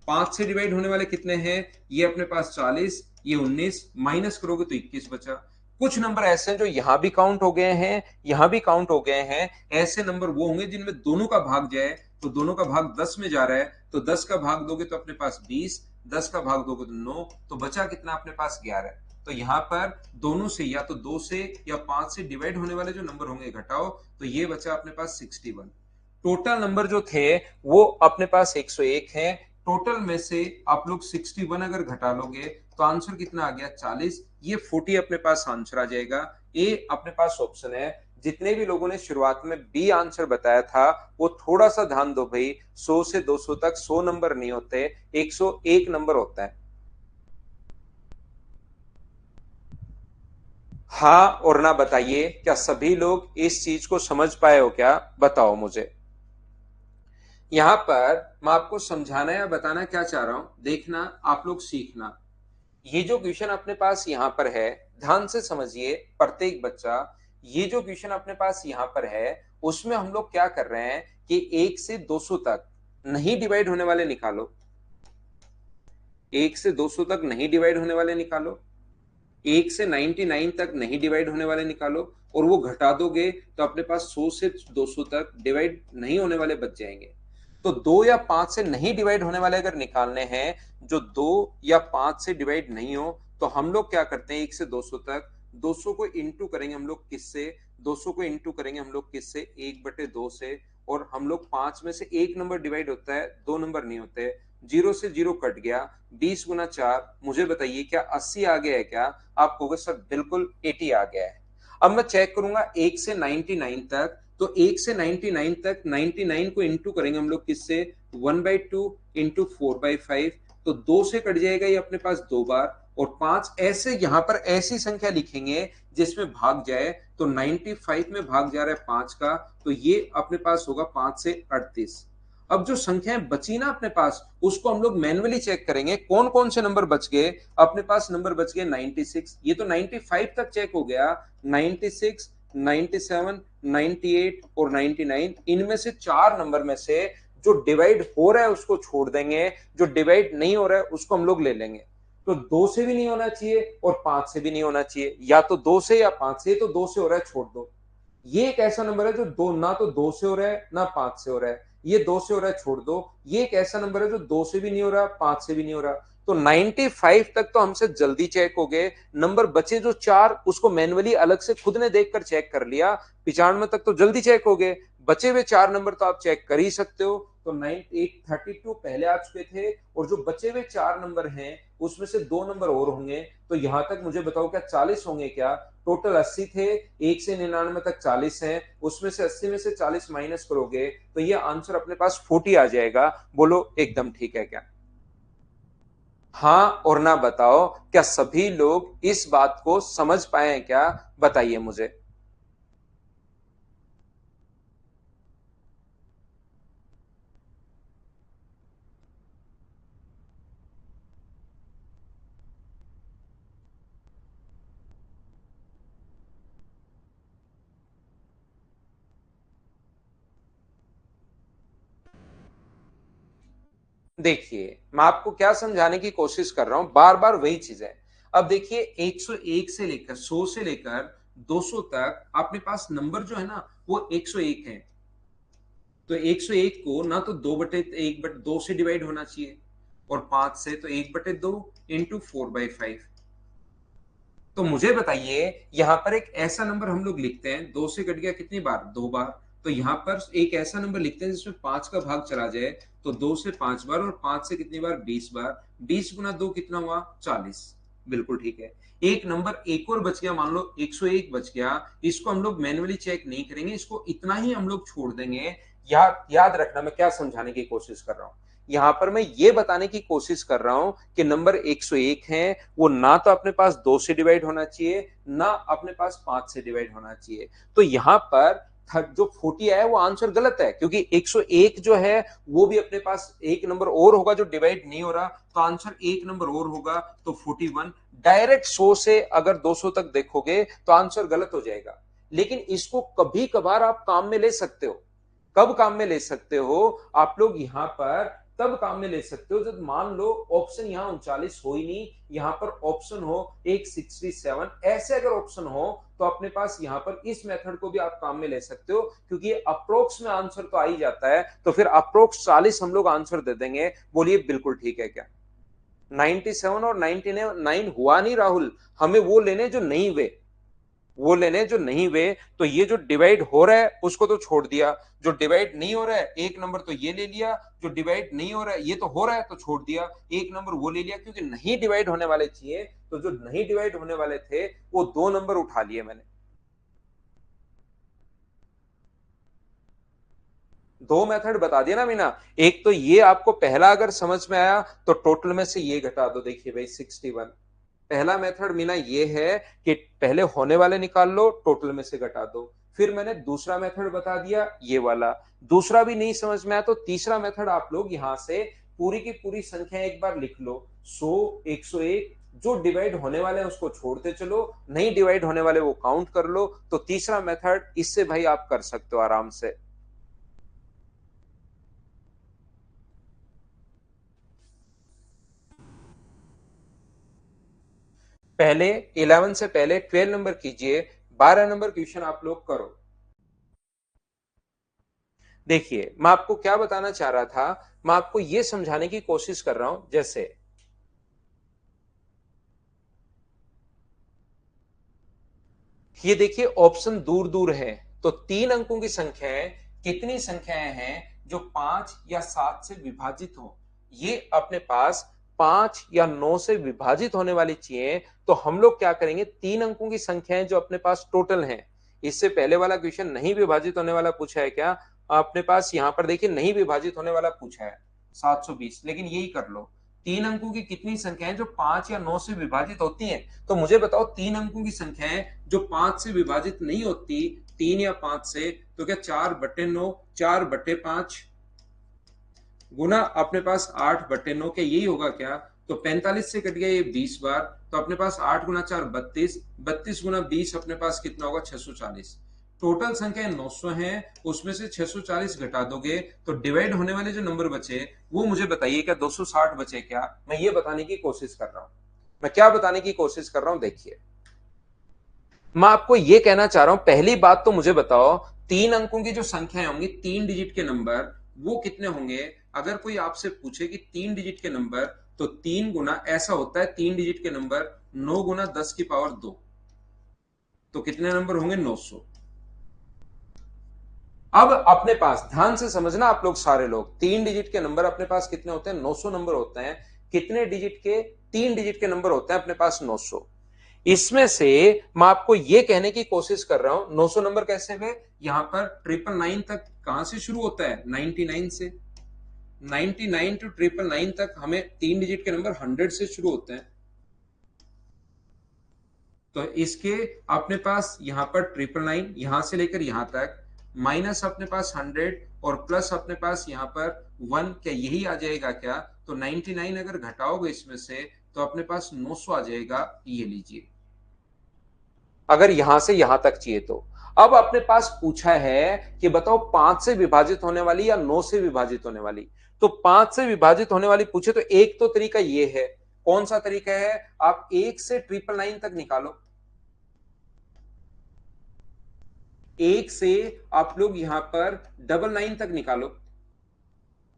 S1: 5 से डिवाइड होने वाले कितने हैं? ये अपने पास 40, ये 19, माइनस करोगे तो 21 बचा। कुछ नंबर ऐसे हैं जो यहां भी काउंट हो गए हैं, यहां भी काउंट हो गए हैं। ऐसे नंबर वो होंगे जिनमें दोनों का भाग जाए। तो दोनों का भाग 10 में जा रहा है, तो 10 का भाग दोगे तो अपने पास 20, 10 का भाग दोगे तो 9, तो बचा कितना अपने पास? 11। तो यहां पर दोनों से, या तो 2 से या 5 से डिवाइड होने वाले जो नंबर होंगे घटाओ, तो ये बचा अपने पास 61। टोटल नंबर जो थे वो अपने पास 101 है। टोटल में से आप लोग 61 अगर घटा लोगे तो आंसर कितना आ गया? 40। ये 40 अपने पास आंसर आ जाएगा। ए अपने पास ऑप्शन है। जितने भी लोगों ने शुरुआत में बी आंसर बताया था वो थोड़ा सा ध्यान दो भाई। 100 से 200 तक 100 नंबर नहीं होते, 101 नंबर होता है। हाँ और ना बताइए, क्या सभी लोग इस चीज को समझ पाए हो क्या? बताओ मुझे। यहां पर मैं आपको समझाना या बताना क्या चाह रहा हूं, देखना, आप लोग सीखना। ये जो क्वेश्चन अपने पास यहाँ पर है, ध्यान से समझिए प्रत्येक बच्चा। ये जो क्वेश्चन अपने पास यहाँ पर है उसमें हम लोग क्या कर रहे हैं कि 1 से 200 तक नहीं डिवाइड होने वाले निकालो। 1 से 200 तक नहीं डिवाइड होने वाले निकालो। 1 से 99 तक नहीं डिवाइड होने वाले निकालो, और वो घटा दोगे तो अपने पास 100 से 200 तक डिवाइड नहीं होने वाले बच जाएंगे। तो 2 या 5 से नहीं डिवाइड होने वाले अगर निकालने हैं, जो 2 या 5 से डिवाइड नहीं हो, तो हम लोग क्या करते हैं? 1 से 200 तक 200 को इंटू करेंगे हम लोग किससे? 200 को इंटू करेंगे हम लोग किससे? 1/2 से। और हम लोग 5 में से एक नंबर डिवाइड होता है, 2 नंबर नहीं होते। 0 से 0 कट गया। 20 गुना 4, मुझे बताइए क्या 80 आ गया है क्या? आप कहोगे सर बिल्कुल 80 आ गया है। अब मैं चेक करूंगा 1 से 99 तक, तो 1 से 99 तक 99 को इंटू करेंगे हम लोग किससे? 1/2 इंटू 4/5। तो 2 से कट जाएगा ये अपने पास 2 बार, और 5 ऐसे यहां पर ऐसी संख्या लिखेंगे जिसमें भाग जाए। तो 95 में भाग जा रहा है 5 का, तो ये अपने पास होगा 5 से 38। अब जो संख्याएं बची ना अपने पास, उसको हम लोग मैन्युअली चेक करेंगे कौन कौन से नंबर बच गए। अपने पास नंबर बच गए 96, ये तो 95 तक चेक हो गया। 96, 97, 98 और 99, इनमें से 4 नंबर में से जो डिवाइड हो रहा है उसको छोड़ देंगे, जो डिवाइड नहीं हो रहा है उसको हम लोग ले लेंगे। तो 2 से भी नहीं होना चाहिए और 5 से भी नहीं होना चाहिए, या तो 2 से या 5 से। तो 2 से हो रहा है, छोड़ दो। ये एक ऐसा नंबर है जो दो ना तो 2 से हो रहा है ना 5 से हो रहा है, ये 2 से हो रहा है, छोड़ दो। ये एक ऐसा नंबर है जो 2 से भी नहीं हो रहा, 5 से भी नहीं हो रहा। तो 95 तक तो हमसे जल्दी चेक हो गए। नंबर बचे जो 4, उसको मैन्युअली अलग से खुद ने देखकर चेक कर लिया। 95 तक तो जल्दी चेक हो गए। बचे हुए 4 नंबर तो आप चेक कर ही सकते हो। तो 9832 पहले आ चुके थे, और जो बचे हुए 4 नंबर हैं उसमें से 2 नंबर और होंगे। तो यहां तक मुझे बताओ क्या 40 होंगे क्या? टोटल 80 थे, 1 से 99 तक 40 हैं, उसमें से 80 में से 40 माइनस करोगे तो ये आंसर अपने पास 40 आ जाएगा। बोलो एकदम ठीक है क्या? हाँ और ना बताओ, क्या सभी लोग इस बात को समझ पाए हैं क्या? बताइए मुझे। देखिए मैं आपको क्या समझाने की कोशिश कर रहा हूं, बार बार वही चीज है। अब देखिए 101 से लेकर 100 से लेकर 200 तक अपने पास नंबर जो है ना वो 101 है। तो 101 को ना तो 2/1/2 से डिवाइड होना चाहिए, और 5 से तो 1/2 इंटू 4/5। तो मुझे बताइए यहां पर एक ऐसा नंबर हम लोग लिखते हैं, 2 से कट गया कितनी बार? 2 बार। तो यहां पर एक ऐसा नंबर लिखते हैं जिसमें 5 का भाग चला जाए। तो 2 से 5 बार, और 5 से कितनी बार? 20 बार। 20 गुना 2 कितना हुआ? 40। बिल्कुल ठीक है। एक नंबर एक और बच गया, मान लो 101 बच गया, इसको हम लोग मैन्युअली चेक नहीं करेंगे, इसको इतना ही हम लोग छोड़ देंगे। याद रखना मैं क्या समझाने की कोशिश कर रहा हूं। यहां पर मैं ये बताने की कोशिश कर रहा हूं कि नंबर 101 है, वो ना तो अपने पास 2 से डिवाइड होना चाहिए, ना अपने पास 5 से डिवाइड होना चाहिए। तो यहां पर जो 40 है वो आंसर गलत है, क्योंकि 101 जो है वो भी अपने पास एक नंबर और होगा जो डिवाइड नहीं हो रहा, तो आंसर एक नंबर और होगा, तो 41। डायरेक्ट 100 से अगर 200 तक देखोगे तो आंसर गलत हो जाएगा। लेकिन इसको कभी कभार आप काम में ले सकते हो। कब काम में ले सकते हो आप लोग, यहां पर तब काम में ले सकते हो जब मान लो ऑप्शन यहां 39 हो ही नहीं, यहां पर ऑप्शन हो एक 67। ऐसे अगर ऑप्शन हो तो अपने पास यहां पर इस मेथड को भी आप काम में ले सकते हो, क्योंकि ये अप्रोक्स में आंसर तो आ ही जाता है, तो फिर अप्रोक्स 40 हम लोग आंसर दे देंगे। बोलिए बिल्कुल ठीक है क्या? 97 और 99 हुआ नहीं राहुल, हमें वो लेने जो नहीं हुए, वो लेने जो नहीं हुए। तो ये जो डिवाइड हो रहा है उसको तो छोड़ दिया, जो डिवाइड नहीं हो रहा है एक नंबर तो ये ले लिया, जो डिवाइड नहीं हो रहा है ये तो हो रहा है तो छोड़ दिया, एक नंबर वो ले लिया, क्योंकि नहीं डिवाइड होने वाले चाहिए, तो जो नहीं डिवाइड होने वाले थे वो 2 नंबर उठा लिए मैंने। 2 मेथड बता दिया ना मीना। एक तो ये आपको पहला अगर समझ में आया तो टोटल में से ये घटा दो, देखिए भाई 61। पहला मेथड मीना ये है कि पहले होने वाले निकाल लो, टोटल में से घटा दो। फिर मैंने दूसरा मेथड बता दिया ये वाला। दूसरा भी नहीं समझ में आया तो तीसरा मेथड आप लोग यहां से पूरी की पूरी संख्या एक बार लिख लो, 100, 101, जो डिवाइड होने वाले हैं उसको छोड़ते चलो, नहीं डिवाइड होने वाले वो काउंट कर लो। तो तीसरा मेथड इससे भाई आप कर सकते हो आराम से। पहले 11 से पहले 12 नंबर कीजिए, 12 नंबर क्वेश्चन आप लोग करो। देखिए मैं आपको क्या बताना चाह रहा था, मैं आपको यह समझाने की कोशिश कर रहा हूं, जैसे ये देखिए ऑप्शन दूर दूर है, तो 3 अंकों की संख्याएं, कितनी संख्याएं हैं जो 5 या 7 से विभाजित हो? ये अपने पास 5 या 9 से विभाजित होने वाली चाहिए। तो हम लोग क्या करेंगे, 3 अंकों की संख्याएं जो अपने पास टोटल हैं, इससे पहले वाला क्वेश्चन नहीं विभाजित होने वाला पूछा है क्या? अपने पास यहां पर देखिए नहीं विभाजित होने वाला पूछा है 720, लेकिन यही कर लो। 3 अंकों की कितनी संख्याएं जो 5 या 9 से विभाजित होती हैं? तो मुझे बताओ 3 अंकों की संख्याएं जो 5 से विभाजित नहीं होती, 3 या 5 से, तो क्या 4/9, 4/5 गुना अपने पास 8/9, क्या यही होगा क्या? तो 45 से कट गया ये 20 बार, तो अपने पास 8 गुना 4 32, 32 गुना 20 अपने पास कितना होगा? 640। टोटल संख्या 900 है, उसमें से 640 घटा दोगे तो डिवाइड होने वाले जो नंबर बचे वो मुझे बताइए, क्या 260 बचे क्या? मैं ये बताने की कोशिश कर रहा हूं। मैं क्या बताने की कोशिश कर रहा हूं, देखिए मैं आपको यह कहना चाह रहा हूं, पहली बात तो मुझे बताओ 3 अंकों की जो संख्याएं होंगी, 3 डिजिट के नंबर, वो कितने होंगे? अगर कोई आपसे पूछे कि 3 डिजिट के नंबर, तो 3 गुना ऐसा होता है, 3 डिजिट के नंबर 9 गुना 10 की पावर 2, तो कितने नंबर होंगे? 900। अब अपने पास ध्यान से समझना आप लोग सारे लोग, 3 डिजिट के नंबर अपने पास कितने होते हैं? 900 नंबर होते हैं। कितने डिजिट के? 3 डिजिट के नंबर होते हैं अपने पास 900। इसमें से मैं आपको यह कहने की कोशिश कर रहा हूं 900 नंबर कैसे हुए? यहां पर 999 तक कहां से शुरू होता है? 99 से। 99 टू 999 तक हमें 3 डिजिट के नंबर 100 से शुरू होते हैं। तो इसके अपने पास यहां पर 999, यहां से लेकर यहां तक, माइनस अपने पास 100 और प्लस अपने पास यहां पर 1, क्या यही आ जाएगा क्या? तो 99 अगर घटाओगे इसमें से तो अपने पास 900 आ जाएगा, ये लीजिए, अगर यहां से यहां तक चाहिए तो। अब अपने पास पूछा है कि बताओ 5 से विभाजित होने वाली या 9 से विभाजित होने वाली? तो 5 से विभाजित होने वाली पूछे तो एक तो तरीका ये है, कौन सा तरीका है? आप 1 से 999 तक निकालो, 1 से आप लोग यहां पर 99 तक निकालो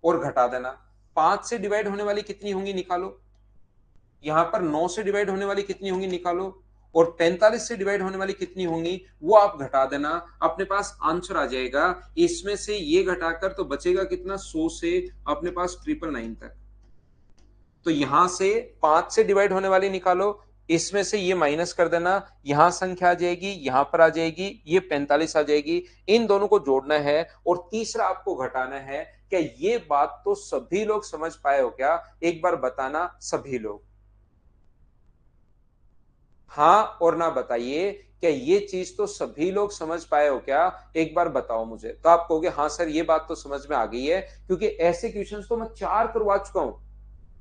S1: और घटा देना। 5 से डिवाइड होने वाली कितनी होंगी निकालो, यहां पर 9 से डिवाइड होने वाली कितनी होंगी निकालो, और 45 से डिवाइड होने वाली कितनी होंगी वो आप घटा देना, अपने पास आंसर आ जाएगा। इसमें से ये घटाकर तो बचेगा कितना? 100 से अपने पास 999 तक। तो यहां से 5 से डिवाइड होने वाली निकालो, इसमें से ये माइनस कर देना, यहां संख्या आ जाएगी, यहां पर आ जाएगी, ये 45 आ जाएगी, इन दोनों को जोड़ना है और तीसरा आपको घटाना है। क्या ये बात तो सभी लोग समझ पाए हो क्या? एक बार बताना सभी लोग, हाँ और ना बताइए। क्या ये चीज तो सभी लोग समझ पाए हो क्या? एक बार बताओ मुझे। तो आप कहोगे हाँ सर ये बात तो समझ में आ गई है, क्योंकि ऐसे क्वेश्चंस तो मैं 4 करवा चुका हूं।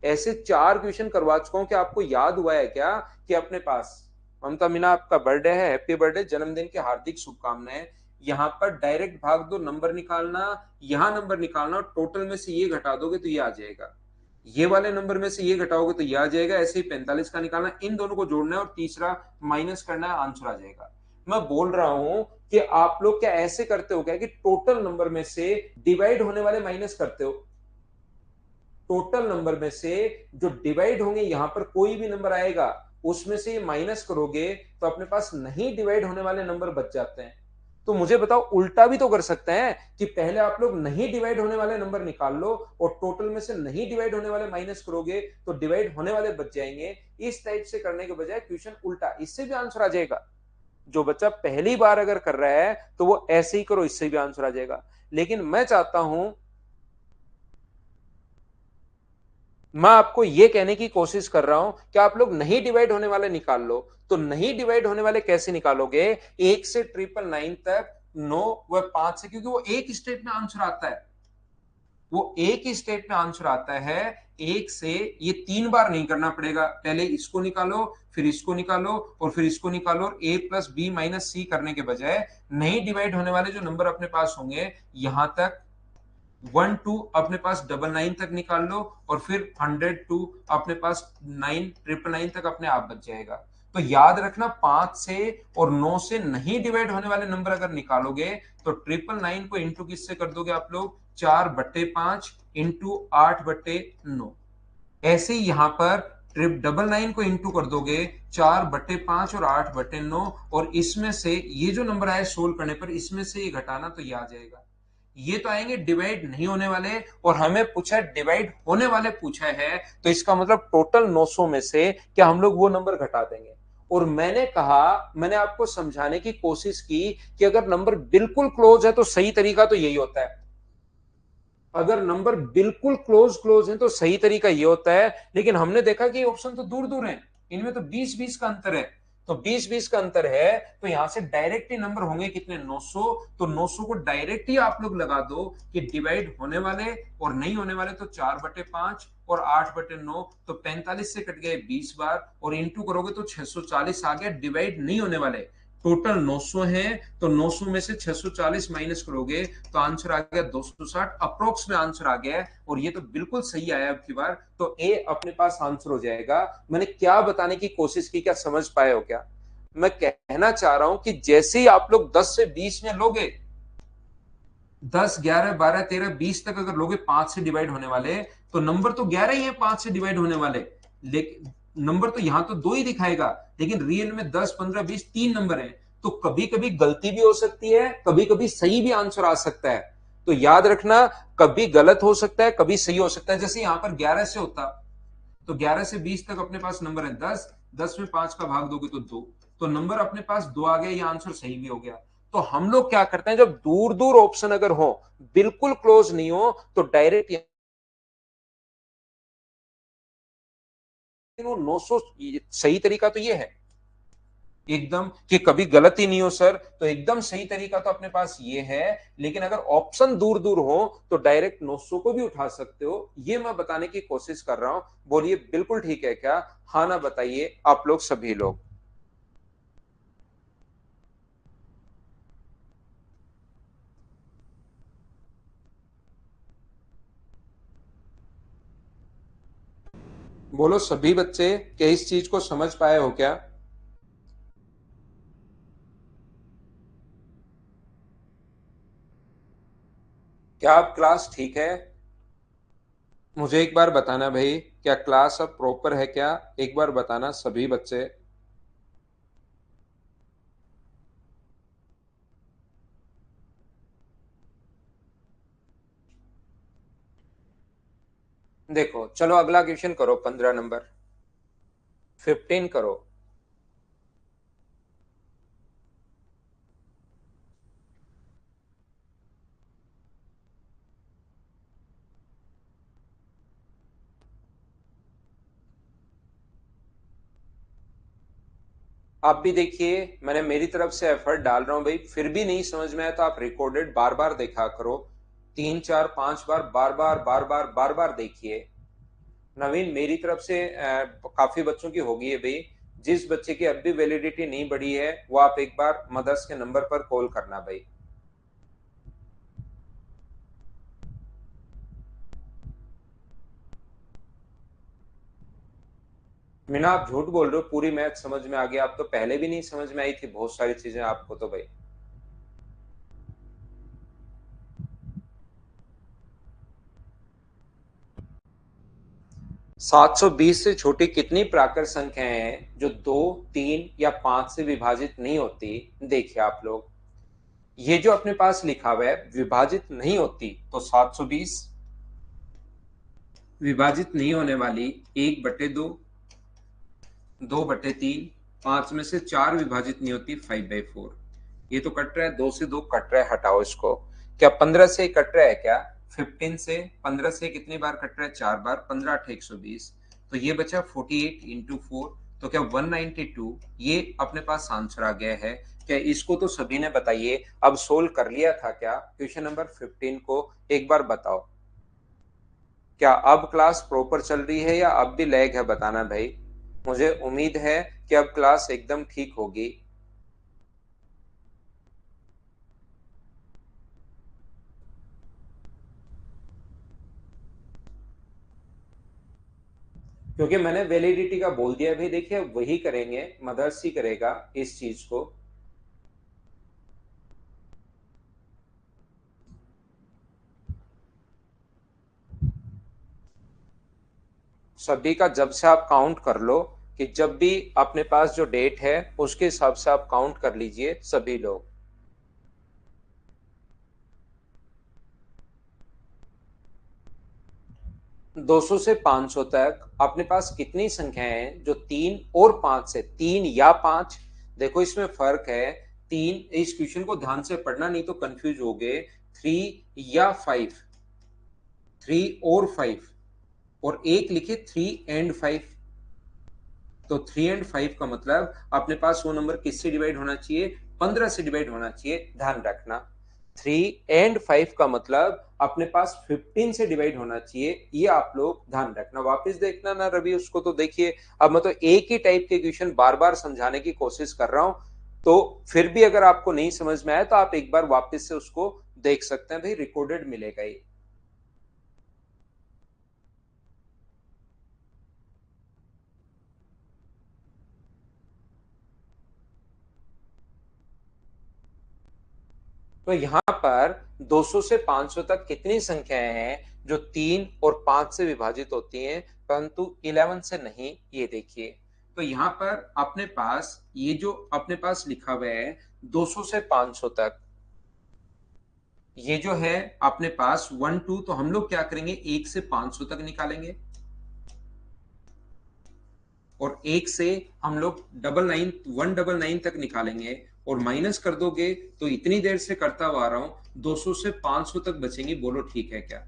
S1: ऐसे 4 क्वेश्चन करवा चुका हूं कि आपको याद हुआ है क्या कि अपने पास ममता मीना आपका बर्थडे है, हैप्पी बर्थडे, जन्मदिन की हार्दिक शुभकामनाएं। यहां पर डायरेक्ट भाग दो, नंबर निकालना, यहां नंबर निकालना और टोटल में से ये घटा दोगे तो ये आ जाएगा, ये वाले नंबर में से ये घटाओगे तो ये आ जाएगा, ऐसे ही 45 का निकालना, इन दोनों को जोड़ना है और तीसरा माइनस करना है, आंसर आ जाएगा। मैं बोल रहा हूं कि आप लोग क्या ऐसे करते हो क्या कि टोटल नंबर में से डिवाइड होने वाले माइनस करते हो? टोटल नंबर में से जो डिवाइड होंगे, यहां पर कोई भी नंबर आएगा उसमें से माइनस करोगे तो अपने पास नहीं डिवाइड होने वाले नंबर बच जाते हैं। तो मुझे बताओ उल्टा भी तो कर सकते हैं कि पहले आप लोग नहीं डिवाइड होने वाले नंबर निकाल लो और टोटल में से नहीं डिवाइड होने वाले माइनस करोगे तो डिवाइड होने वाले बच जाएंगे। इस टाइप से करने के बजाय क्वेश्चन उल्टा, इससे भी आंसर आ जाएगा। जो बच्चा पहली बार अगर कर रहा है तो वो ऐसे ही करो, इससे भी आंसर आ जाएगा। लेकिन मैं चाहता हूं, मैं आपको यह कहने की कोशिश कर रहा हूं कि आप लोग नहीं डिवाइड होने वाले निकाल लो। तो नहीं डिवाइड होने वाले कैसे निकालोगे? 1 से 999 तक, 9 व 5 से, क्योंकि वो एक स्टेप में आंसर आता है, वो एक ही स्टेप में आंसर आता है। एक से ये 3 बार नहीं करना पड़ेगा, पहले इसको निकालो, फिर इसको निकालो और फिर इसको निकालो, और a प्लस बी माइनस सी करने के बजाय नहीं डिवाइड होने वाले जो नंबर अपने पास होंगे, यहां तक 1 2 अपने पास 99 तक निकाल लो और फिर 100 2 अपने पास 9 999 तक अपने आप बच जाएगा। तो याद रखना 5 से और 9 से नहीं डिवाइड होने वाले नंबर अगर निकालोगे तो 999 को इंटू किससे कर दोगे आप लोग? 4/5 इंटू 8/9। ऐसे ही यहां पर 999 को इंटू कर दोगे 4/5 और 8/9, और इसमें से ये जो नंबर आए सोल्व करने पर इसमें से ये घटाना तो ये आ जाएगा। ये तो आएंगे डिवाइड नहीं होने वाले, और हमें पूछा डिवाइड होने वाले पूछा है, तो इसका मतलब टोटल 900 में से क्या हम लोग वो नंबर घटा देंगे। और मैंने कहा, मैंने आपको समझाने की कोशिश की कि अगर नंबर बिल्कुल क्लोज है तो सही तरीका तो यही होता है। अगर नंबर बिल्कुल क्लोज क्लोज है तो सही तरीका ये होता है, लेकिन हमने देखा कि ऑप्शन तो दूर दूर है, इनमें तो 20 20 का अंतर है। तो 20 20 का अंतर है तो यहां से डायरेक्ट ही नंबर होंगे कितने? 900। तो 900 को डायरेक्ट ही आप लोग लगा दो कि डिवाइड होने वाले और नहीं होने वाले, तो 4/5 और 8/9, तो 45 से कट गए 20 बार और इंटू करोगे तो 640 आ गया डिवाइड नहीं होने वाले। टोटल 900 है तो 900 में से 640 माइनस करोगे तो आंसर आ गया 260, अप्रोक्स में आंसर आ गया है, और ये तो बिल्कुल सही आया अब की बार। तो ए अपने पास आंसर हो जाएगा। मैंने क्या बताने की कोशिश की, क्या समझ पाए हो क्या? मैं कहना चाह रहा हूं कि जैसे ही आप लोग 10 से 20 में लोगे, 10 11 12 13 20 तक अगर लोगे 5 से डिवाइड होने वाले, तो नंबर तो 11 ही है 5 से डिवाइड होने वाले, लेकिन नंबर तो यहां तो 2 ही दिखाएगा, लेकिन रियल में 10 15 20 3 नंबर है। तो कभी कभी गलती भी हो सकती है, कभी कभी सही भी आंसर आ सकता है। तो याद रखना, कभी गलत हो सकता है, कभी सही हो सकता है। जैसे यहां पर 11 से होता तो 11 से 20 तक अपने पास नंबर है 10, 10 में 5 का भाग दोगे तो 2, तो नंबर अपने पास 2 आ गया, ये आंसर सही भी हो गया। तो हम लोग क्या करते हैं, जब दूर दूर ऑप्शन अगर हो, बिल्कुल क्लोज नहीं हो, तो डायरेक्ट वो 900, सही तरीका तो ये है एकदम कि कभी गलत ही नहीं हो सर, तो एकदम सही तरीका तो अपने पास ये है। लेकिन अगर ऑप्शन दूर दूर हो तो डायरेक्ट 900 को भी उठा सकते हो, ये मैं बताने की कोशिश कर रहा हूं। बोलिए बिल्कुल ठीक है क्या? हाँ ना बताइए आप लोग सभी लोग। बोलो सभी बच्चे, क्या इस चीज को समझ पाए हो क्या? क्या आप क्लास ठीक है? मुझे एक बार बताना भाई, क्या क्लास अब प्रॉपर है क्या? एक बार बताना सभी बच्चे। देखो चलो अगला क्वेश्चन करो, 15 नंबर, 15 करो। आप भी देखिए, मैंने मेरी तरफ से एफर्ट डाल रहा हूं भाई, फिर भी नहीं समझ में आया तो आप रिकॉर्डेड बार बार देखा करो, 3 4 5 बार बार बार बार बार बार बार देखिए। नवीन, मेरी तरफ से काफी बच्चों की होगी है भाई। जिस बच्चे की अब भी वैलिडिटी नहीं बढ़ी है, वो आप एक बार मदर्स के नंबर पर कॉल करना भाई। मीना, आप झूठ बोल रहे हो, पूरी मैथ समझ में आ गया। आप तो पहले भी नहीं समझ में आई थी बहुत सारी चीजें आपको तो भाई। 720 से छोटी कितनी प्राकृत संख्याएं हैं जो 2 3 या 5 से विभाजित नहीं होती? देखिए आप लोग, ये जो अपने पास लिखा हुआ है विभाजित नहीं होती, तो 720 विभाजित नहीं होने वाली 1/2, 2/3, 5 में से 4 विभाजित नहीं होती 5/4। ये तो कट रहा है, 2 से 2 कट रहा है, हटाओ इसको। क्या 15 से कट रहा है क्या? 15 से 15 से कितनी बार कट रहा है? 4 बार। 15 8 120, तो ये बचा 48 इंटू 4, तो क्या 192? ये अपने पास आंसर आ गया है क्या? इसको तो सभी ने बताइए अब सोल्व कर लिया था क्या क्वेश्चन नंबर 15 को? एक बार बताओ, क्या अब क्लास प्रॉपर चल रही है या अब भी लैग है? बताना भाई। मुझे उम्मीद है कि अब क्लास एकदम ठीक होगी। क्योंकि मैंने वैलिडिटी का बोल दिया भाई, देखिए वही करेंगे, मदर्स ही करेगा इस चीज को। सभी का जब से आप काउंट कर लो, कि जब भी अपने पास जो डेट है उसके हिसाब से आप काउंट कर लीजिए सभी लोग। 200 से 500 तक अपने पास कितनी संख्याएं हैं जो 3 और 5 से, 3 या 5, देखो इसमें फर्क है। तीन, इस क्वेश्चन को ध्यान से पढ़ना नहीं तो कंफ्यूज हो गए। 3 या 5, 3 और 5, और एक लिखे 3 एंड 5, तो 3 एंड 5 का मतलब अपने पास वो नंबर किससे डिवाइड होना चाहिए? 15 से डिवाइड होना चाहिए, ध्यान रखना। 3 एंड 5 का मतलब अपने पास 15 से डिवाइड होना चाहिए, ये आप लोग ध्यान रखना। वापस देखना ना रवि उसको, तो देखिए अब मैं तो एक ही टाइप के क्वेश्चन बार बार समझाने की कोशिश कर रहा हूं, तो फिर भी अगर आपको नहीं समझ में आया तो आप एक बार वापस से उसको देख सकते हैं भाई, रिकॉर्डेड मिलेगा ही। तो यहाँ पर 200 से 500 तक कितनी संख्याएं हैं जो 3 और 5 से विभाजित होती हैं परंतु 11 से नहीं? ये देखिए, तो यहाँ पर अपने पास ये जो अपने पास लिखा हुआ है 200 से 500 तक, ये जो है अपने पास 1 2, तो हम लोग क्या करेंगे, 1 से 500 तक निकालेंगे, और एक से हम लोग 199 तक निकालेंगे, और माइनस कर दोगे तो इतनी देर से करता हुआ आ रहा हूं, 200 से 500 तक बचेंगे, बोलो ठीक है क्या?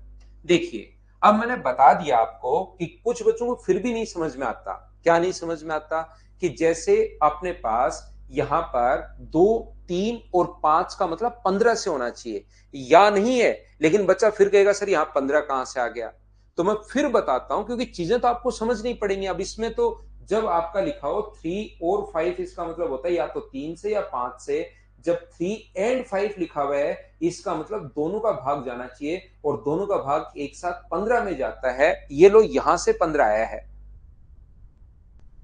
S1: देखिए, अब मैंने बता दिया आपको कि कुछ बच्चों को फिर भी नहीं समझ में आता। क्या नहीं समझ में आता? कि जैसे अपने पास यहां पर 2 3 और 5 का मतलब 15 से होना चाहिए, या नहीं है, लेकिन बच्चा फिर कहेगा सर यहाँ 15 कहां से आ गया? तो मैं फिर बताता हूं, क्योंकि चीजें तो आपको समझनी पड़ेंगी। अब इसमें तो जब आपका लिखा हो 3 और 5, इसका मतलब होता है या तो 3 से या 5 से। जब 3 एंड 5 लिखा हुआ है, इसका मतलब दोनों का भाग जाना चाहिए, और दोनों का भाग एक साथ 15 में जाता है। ये लो, यहां से 15 आया है,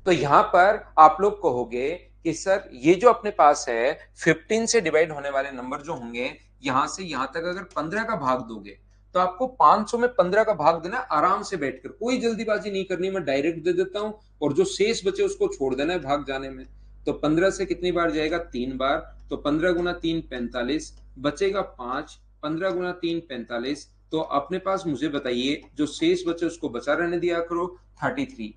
S1: तो यहां पर आप लोग कहोगे कि सर ये जो अपने पास है 15 से डिवाइड होने वाले नंबर जो होंगे, यहां से यहां तक अगर 15 का भाग दोगे, तो आपको 500 में 15 का भाग देना, आराम से बैठकर, कोई जल्दीबाजी नहीं करनी, मैं डायरेक्ट दे देता हूं, और जो शेष बचे उसको छोड़ देना है भाग जाने में। तो 15 से कितनी बार जाएगा? 3 बार। तो 15 × 3 45, बचेगा 5। 15 × 3 45, तो अपने पास मुझे बताइए जो शेष बचे उसको बचा रहने दिया करो, 33।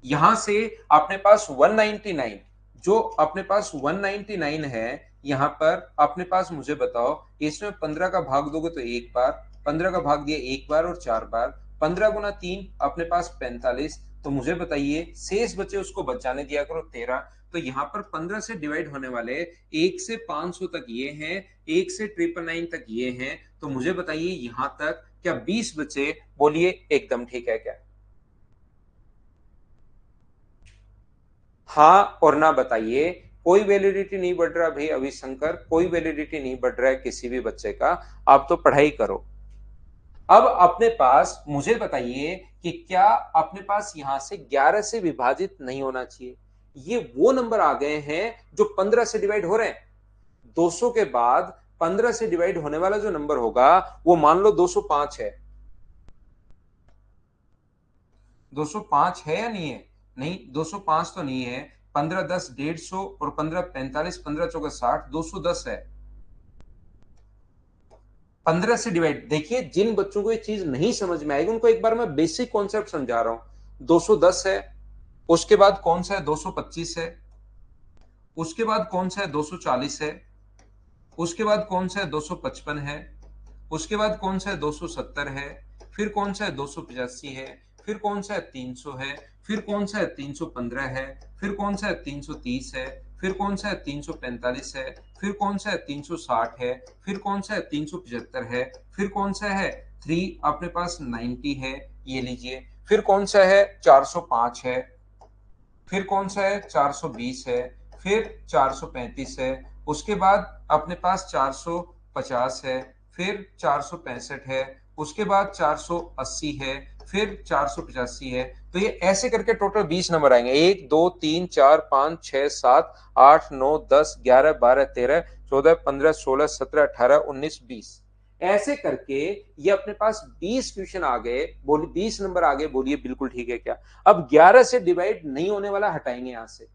S1: यहां से अपने पास 199, जो अपने पास 199 है, यहां पर अपने पास मुझे बताओ, इसमें 15 का भाग दोगे तो एक बार, 15 का भाग दिया एक बार और 4 बार, 15 × 3 अपने पास 45, तो मुझे बताइए शेष बचे उसको बचाने दिया करो 13। तो यहाँ पर 15 से डिवाइड होने वाले 1 से 500 तक ये हैं, 1 से 999 तक ये हैं। तो मुझे बताइए यहां तक क्या 20 बचे? बोलिए एकदम ठीक है क्या? हाँ और ना बताइए। कोई वैलिडिटी नहीं बढ़ रहा भाई अभी शंकर, कोई वैलिडिटी नहीं बढ़ रहा है किसी भी बच्चे का। आप तो पढ़ाई करो। अब अपने पास मुझे बताइए कि क्या अपने पास यहां से 11 से विभाजित नहीं होना चाहिए? ये वो नंबर आ गए हैं जो 15 से डिवाइड हो रहे हैं। 200 के बाद 15 से डिवाइड होने वाला जो नंबर होगा वो मान लो 205 है। 205 है या नहीं है? नहीं, 205 तो नहीं है। 15 10 150 और 15 45, 15 चौका 60, 210 है। 15 से डिवाइड, देखिए जिन बच्चों को ये चीज नहीं समझ में आएगी उनको एक बार मैं बेसिक कॉन्सेप्ट समझा रहा हूं। 210 है, उसके बाद कौन सा है? 225 है, उसके बाद कौन सा है? 240 है, उसके बाद कौन सा है? 255 है, उसके बाद कौन सा है? 270 है, फिर कौन सा है? 285 है, फिर कौन सा है? 300 है, फिर कौन सा है? 315 है, फिर कौन सा है? 330 है, फिर कौन सा है? 345 है, फिर कौन सा है? 360 है, फिर कौन सा है? 375 है, फिर कौन सा है? 3 अपने पास 90 है, ये लीजिए। फिर कौन सा है? 405 है, फिर कौन सा है? 420 है, फिर 435 है, उसके बाद अपने पास 450 है, फिर 465 है, उसके बाद 480 है, फिर 485 है। तो ये ऐसे करके टोटल 20 नंबर आएंगे। 1 2 3 4 5 6 7 8 9 10 11 12 13 14 15 16 17 18 19 20। ऐसे करके ये अपने पास 20 क्वेश्चन आ गए। बोलिए 20 नंबर आ गए। बोलिए बिल्कुल ठीक है क्या? अब 11 से डिवाइड नहीं होने वाला हटाएंगे यहां से।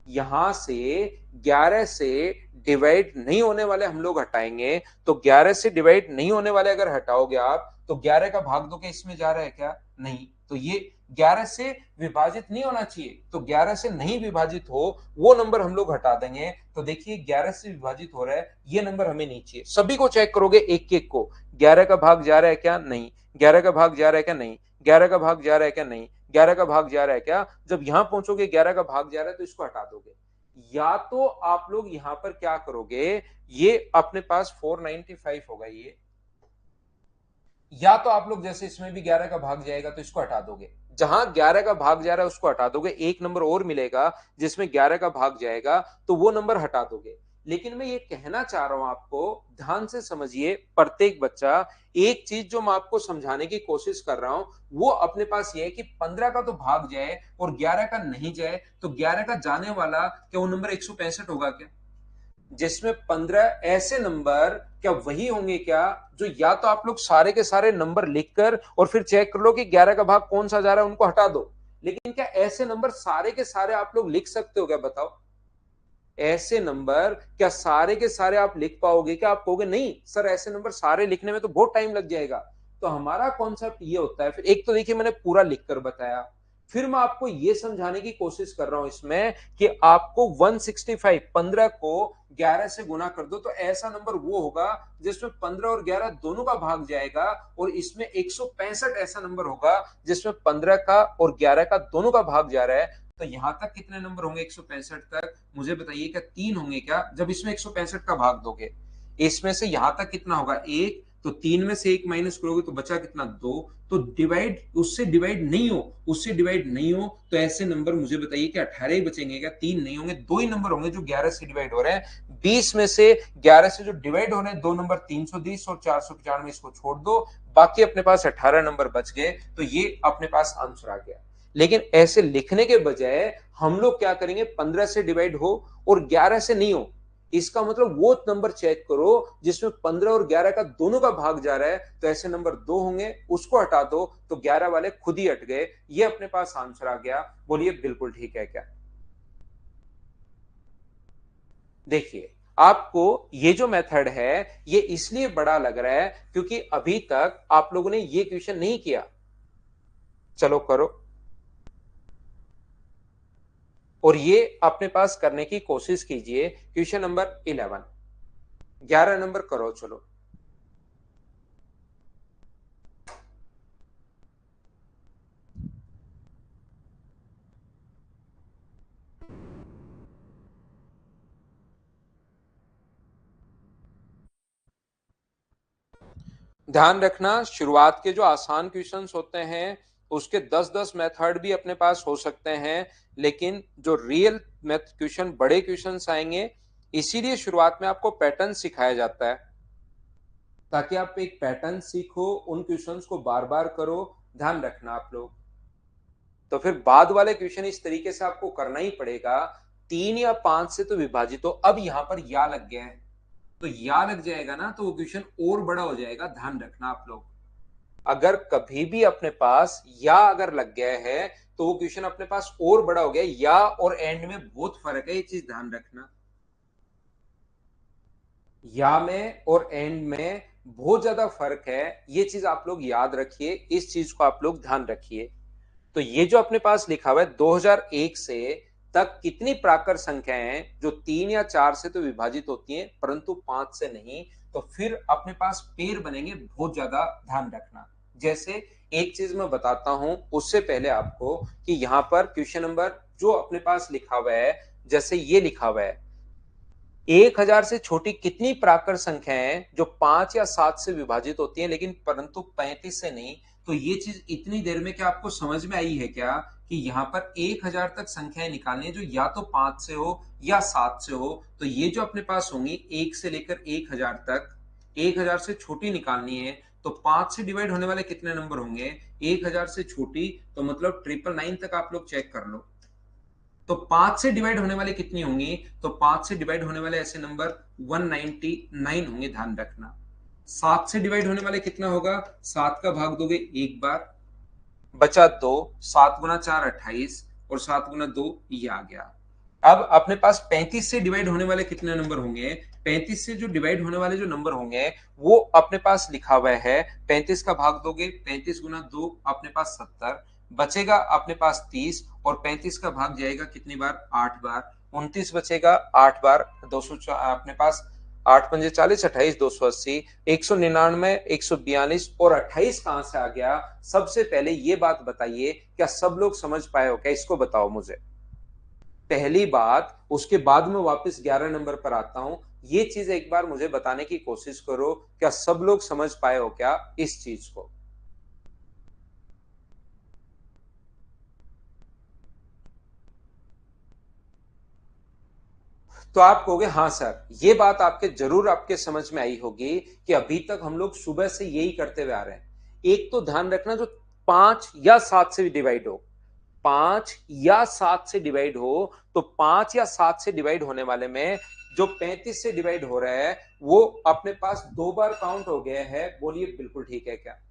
S1: यहां से 11 से डिवाइड नहीं होने वाले हम लोग हटाएंगे। तो 11 से डिवाइड नहीं होने वाले अगर हटाओगे आप तो 11 का भाग दो के इसमें जा रहा है क्या? नहीं। तो ये 11 से विभाजित नहीं होना चाहिए। तो 11 से नहीं विभाजित हो वो नंबर हम लोग हटा देंगे। तो देखिए 11 से विभाजित हो रहा है, ये नंबर हमें नहीं चाहिए। सभी को चेक करोगे एक एक को। 11 का भाग जा रहा है क्या? नहीं। 11 का भाग जा रहा है क्या? नहीं। 11 का भाग जा रहा है क्या? नहीं। 11 का भाग जा रहा है क्या? जब यहां पहुंचोगे 11 का भाग जा रहा है तो इसको हटा दोगे। या तो आप लोग यहां पर क्या करोगे, ये अपने पास 495 होगा ये। या तो आप लोग जैसे इसमें भी 11 का भाग जाएगा तो इसको हटा दोगे। जहां 11 का भाग जा रहा है उसको हटा दोगे, एक नंबर और मिलेगा जिसमें 11 का भाग जाएगा तो वो नंबर हटा दोगे। लेकिन मैं ये कहना चाह रहा हूं आपको, ध्यान से समझिए प्रत्येक बच्चा। एक चीज जो मैं आपको समझाने की कोशिश कर रहा हूं वो अपने पास ये है कि 15 का तो भाग जाए और 11 का नहीं जाए तो 11 का जाने वाला क्या वो नंबर 165 होगा क्या? जिसमें 15 ऐसे नंबर क्या वही होंगे क्या जो या तो आप लोग सारे के सारे नंबर लिखकर और फिर चेक कर लो कि 11 का भाग कौन सा जा रहा है उनको हटा दो। लेकिन क्या ऐसे नंबर सारे के सारे आप लोग लिख सकते हो क्या? बताओ। ऐसे नंबर क्या सारे के सारे आप लिख पाओगे? क्या आप कहोगे नहीं सर ऐसे नंबर सारे लिखने में तो बहुत टाइम लग जाएगा? तो हमारा कॉन्सेप्ट ये होता है। फिर एक तो देखिए मैंने पूरा लिखकर बताया, फिर मैं आपको ये समझाने की कोशिश कर रहा हूं इसमें कि आपको 165 15 को 11 से गुना कर दो तो ऐसा नंबर वो होगा जिसमें 15 और 11 दोनों का भाग जाएगा। और इसमें 165 ऐसा नंबर होगा जिसमें 15 का और 11 का दोनों का भाग जा रहा है। तो यहां तक कितने नंबर होंगे 165 तक? मुझे बताइए क्या 3 होंगे क्या जब इसमें 165 का भाग दोगे? इसमें से यहां तक कितना होगा? एक। तो 3 में से 1 माइनस करोगे तो बचा कितना? 2। तो डिवाइड उससे डिवाइड नहीं हो, उससे डिवाइड नहीं हो तो ऐसे नंबर मुझे बताइए कि 18 ही बचेंगे क्या? 3 नहीं होंगे, 2 ही नंबर होंगे जो 11 से डिवाइड हो रहे हैं। 20 में से 11 से जो डिवाइड हो रहे हैं दो नंबर 320 और 495 इसको छोड़ दो, बाकी अपने पास 18 नंबर बच गए। तो ये अपने पास आंसर आ गया। लेकिन ऐसे लिखने के बजाय हम लोग क्या करेंगे, 15 से डिवाइड हो और 11 से नहीं हो। इसका मतलब वो नंबर चेक करो जिसमें 15 और 11 का दोनों का भाग जा रहा है। तो ऐसे नंबर 2 होंगे, उसको हटा दो तो 11 वाले खुद ही हट गए। ये अपने पास आंसर आ गया। बोलिए बिल्कुल ठीक है क्या? देखिए आपको ये जो मेथड है ये इसलिए बड़ा लग रहा है क्योंकि अभी तक आप लोगों ने ये क्वेश्चन नहीं किया। चलो करो। और ये अपने पास करने की कोशिश कीजिए। क्वेश्चन नंबर 11, 11 नंबर करो चलो। ध्यान रखना, शुरुआत के जो आसान क्वेश्चंस होते हैं उसके 10-10 मेथड भी अपने पास हो सकते हैं, लेकिन जो रियल मैथ क्वेश्चन, बड़े क्वेश्चंस आएंगे, इसीलिए शुरुआत में आपको पैटर्न सिखाया जाता है, ताकि आप एक पैटर्न सीखो, उन क्वेश्चंस को बार बार करो। ध्यान रखना आप लोग। तो फिर बाद वाले क्वेश्चन इस तरीके से आपको करना ही पड़ेगा, 3 या 5 से तो विभाजित हो। अब यहां पर या लग गया है, तो या लग जाएगा ना, तो वो क्वेश्चन और बड़ा हो जाएगा। ध्यान रखना आप लोग, अगर कभी भी अपने पास या अगर लग गया है तो वो क्वेश्चन अपने पास और बड़ा हो गया। या और एंड में बहुत फर्क है, ये चीज ध्यान रखना। या में और एंड में बहुत ज्यादा फर्क है, ये चीज आप लोग याद रखिए, इस चीज को आप लोग ध्यान रखिए। तो ये जो अपने पास लिखा हुआ है 2001 से तक कितनी प्राकृत संख्याएं हैं जो 3 या 4 से तो विभाजित होती हैं परंतु 5 से नहीं, तो फिर अपने पास पेड़ बनेंगे। बहुत ज्यादा ध्यान रखना। जैसे एक चीज मैं बताता हूं उससे पहले आपको, कि यहां पर क्वेश्चन नंबर जो अपने पास लिखा हुआ है, जैसे ये लिखा हुआ है, 1000 से छोटी कितनी प्राकृत संख्याएं हैं जो 5 या 7 से विभाजित होती हैं लेकिन परंतु 35 से नहीं। तो ये चीज इतनी देर में क्या आपको समझ में आई है क्या, कि यहाँ पर 1000 तक संख्याएं निकालनी है जो या तो 5 से हो या 7 से हो। तो ये जो अपने पास होंगी 1 से लेकर 1000 तक, 1000 से छोटी निकालनी है, तो 5 से डिवाइड होने वाले कितने नंबर होंगे, 1000 से छोटी, तो मतलब 999 तक आप लोग चेक कर लो। तो 5 से डिवाइड होने वाले कितनी होंगी, तो 5 से डिवाइड होने वाले ऐसे नंबर 199 होंगे। ध्यान रखना। 7 से डिवाइड होने वाले कितना होगा, 7 का भाग दोगे एक बार, बचा 2, 7 गुना 4 28, और 7 गुना 2 ये आ गया। अब अपने पास 35 से डिवाइड होने वाले कितने नंबर होंगे, 35 से जो डिवाइड होने वाले जो नंबर होंगे वो अपने पास लिखा हुआ है, 35 का भाग दोगे 35 गुना 2 अपने पास 70, बचेगा अपने पास 30, और 35 का भाग जाएगा कितनी बार, 8 बार, 29 बचेगा 8 बार, 200 अपने पास 8 पंजे 40, 28 280, 199, 142 और 28 कहां से आ गया। सबसे पहले ये बात बताइए, क्या सब लोग समझ पाए हो क्या, इसको बताओ मुझे। पहली बात, उसके बाद में वापस 11 नंबर पर आता हूं। ये चीज एक बार मुझे बताने की कोशिश करो, क्या सब लोग समझ पाए हो क्या इस चीज को। तो आप कहोगे हाँ सर, ये बात आपके जरूर आपके समझ में आई होगी कि अभी तक हम लोग सुबह से यही करते हुए आ रहे हैं। एक तो ध्यान रखना, जो 5 या 7 से डिवाइड हो, 5 या 7 से डिवाइड हो, तो 5 या 7 से डिवाइड होने वाले में जो 35 से डिवाइड हो रहा है वो अपने पास 2 बार काउंट हो गया है। बोलिए बिल्कुल ठीक है क्या।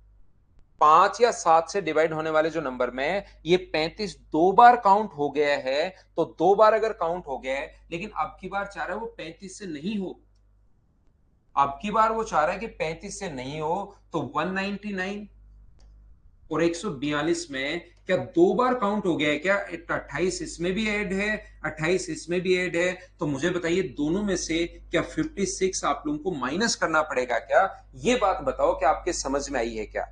S1: 5 या 7 से डिवाइड होने वाले जो नंबर में ये 35 2 बार काउंट हो गया है, तो 2 बार अगर काउंट हो गया है, लेकिन अब की बार चाह रहा है वो 35 से नहीं हो, अब की बार वो चाह रहा है कि 35 से नहीं हो, तो 199 और 142 में क्या 2 बार काउंट हो गया है क्या, 28 इसमें भी ऐड है, 28 इसमें भी ऐड है, तो मुझे बताइए दोनों में से क्या 56 आप लोगों को माइनस करना पड़ेगा क्या। ये बात बताओ कि आपके समझ में आई है क्या,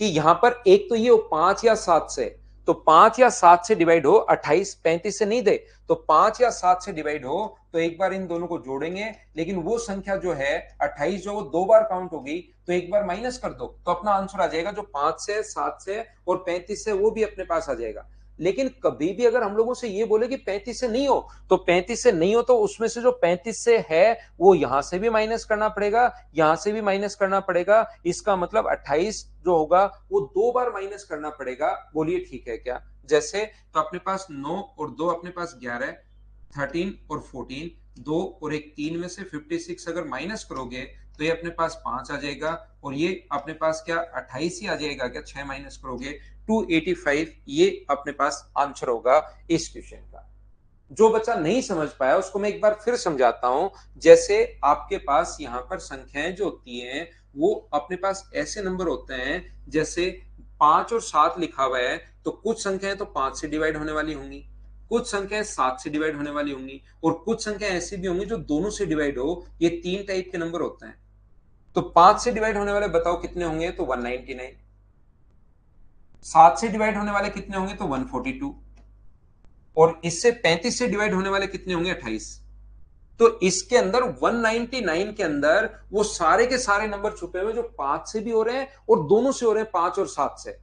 S1: कि यहां पर एक तो ये 5 या 7 से, तो 5 या 7 से डिवाइड हो, 28 35 से नहीं दे, तो 5 या 7 से डिवाइड हो, तो एक बार इन दोनों को जोड़ेंगे, लेकिन वो संख्या जो है 28 जो वो 2 बार काउंट होगी, तो एक बार माइनस कर दो, तो अपना आंसर आ जाएगा जो 5 से 7 से और 35 से, वो भी अपने पास आ जाएगा। लेकिन कभी भी अगर हम लोगों से ये बोले कि 35 से नहीं हो, तो 35 से नहीं हो तो उसमें से जो 35 से है वो यहां से भी माइनस करना पड़ेगा, यहां से भी माइनस करना पड़ेगा। इसका मतलब 28 जो होगा वो 2 बार माइनस करना पड़ेगा। बोलिए ठीक है क्या। जैसे तो अपने पास 9 और 2 अपने पास 11, 13 और 14, 2 और एक 3 में से 56 अगर माइनस करोगे तो ये अपने पास 5 आ जाएगा, और ये अपने पास क्या 28 ही आ जाएगा क्या, 6 माइनस करोगे 285, ये अपने पास आंसर होगा इस क्वेश्चन का। जो बच्चा नहीं समझ पाया उसको मैं एक बार फिर समझाता हूं। जैसे आपके पास यहाँ पर संख्याएं जो होती हैं वो अपने पास ऐसे नंबर होते हैं, जैसे 5 और 7 लिखा हुआ है, तो कुछ संख्याएं तो 5 से डिवाइड होने वाली होंगी, कुछ संख्याएं 7 से डिवाइड होने वाली होंगी, और कुछ संख्याएं ऐसी भी होंगी जो दोनों से डिवाइड हो। ये 3 टाइप के नंबर होते हैं। तो 5 से डिवाइड होने वाले बताओ कितने होंगे, तो 199। 7 से डिवाइड होने वाले कितने होंगे, तो 142। और इससे 35 से डिवाइड होने वाले कितने होंगे, 28। तो इसके अंदर 199 के अंदर वो सारे के सारे नंबर छुपे हुए जो 5 से भी हो रहे हैं और दोनों से हो रहे हैं, 5 और 7 से।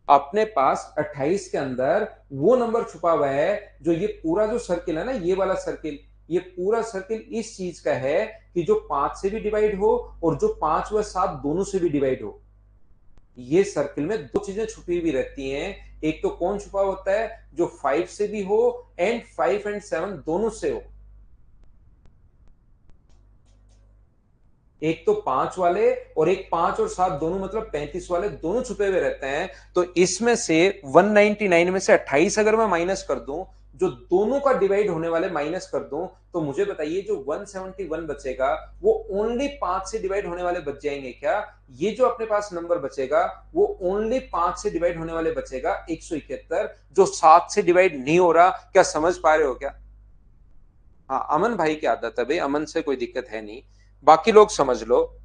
S1: अपने पास 28 के अंदर वो नंबर छुपा हुआ है जो ये पूरा जो सर्किल है ना, ये वाला सर्किल, ये पूरा सर्किल इस चीज का है कि जो 5 से भी डिवाइड हो और जो 5 व 7 दोनों से भी डिवाइड हो। ये सर्किल में दो चीजें छुपी हुई रहती हैं। एक तो कौन छुपा होता है, जो 5 से भी हो एंड 5 एंड 7 दोनों से हो। एक तो 5 वाले और एक 5 और 7 दोनों, मतलब 35 वाले दोनों छुपे हुए रहते हैं। तो इसमें से 199 में से 28 अगर मैं माइनस कर दूं, जो दोनों का डिवाइड होने वाले माइनस कर दूं, तो मुझे बताइए जो 171 बचेगा वो ओनली 5 से डिवाइड होने वाले बच जाएंगे क्या? ये जो अपने पास नंबर बचेगा वो ओनली 5 से डिवाइड होने वाले बचेगा 171, जो 7 से डिवाइड नहीं हो रहा। क्या समझ पा रहे हो क्या? हाँ, अमन भाई की आदत है भाई, अमन से कोई दिक्कत है नहीं, बाकी लोग समझ लो।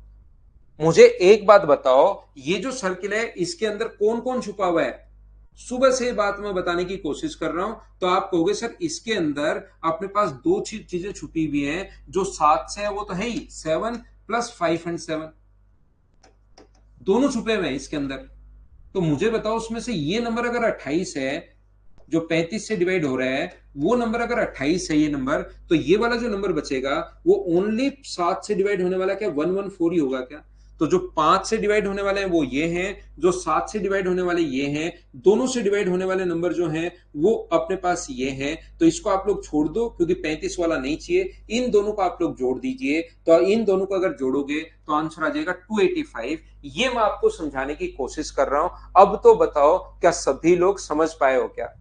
S1: मुझे एक बात बताओ, ये जो सर्किल है इसके अंदर कौन कौन छुपा हुआ है? सुबह से बात मैं बताने की कोशिश कर रहा हूं, तो आप कहोगे सर इसके अंदर अपने पास दो चीजें छुपी हुई हैं, जो 7 से है वो तो है ही, 7 प्लस 5 एंड 7 दोनों छुपे हुए हैं इसके अंदर। तो मुझे बताओ उसमें से ये नंबर अगर 28 है, जो 35 से डिवाइड हो रहा है, वो नंबर अगर 28 है ये नंबर, तो ये वाला जो नंबर बचेगा वो ओनली 7 से डिवाइड होने वाला क्या 114 ही होगा क्या? तो जो 5 से डिवाइड होने वाले हैं वो ये हैं, जो 7 से डिवाइड होने वाले ये हैं, दोनों से डिवाइड होने वाले नंबर जो हैं वो अपने पास ये हैं। तो इसको आप लोग छोड़ दो क्योंकि 35 वाला नहीं चाहिए, इन दोनों को आप लोग जोड़ दीजिए। तो इन दोनों को अगर जोड़ोगे तो आंसर आ जाएगा 285। ये मैं आपको समझाने की कोशिश कर रहा हूं। अब तो बताओ क्या सभी लोग समझ पाए हो क्या?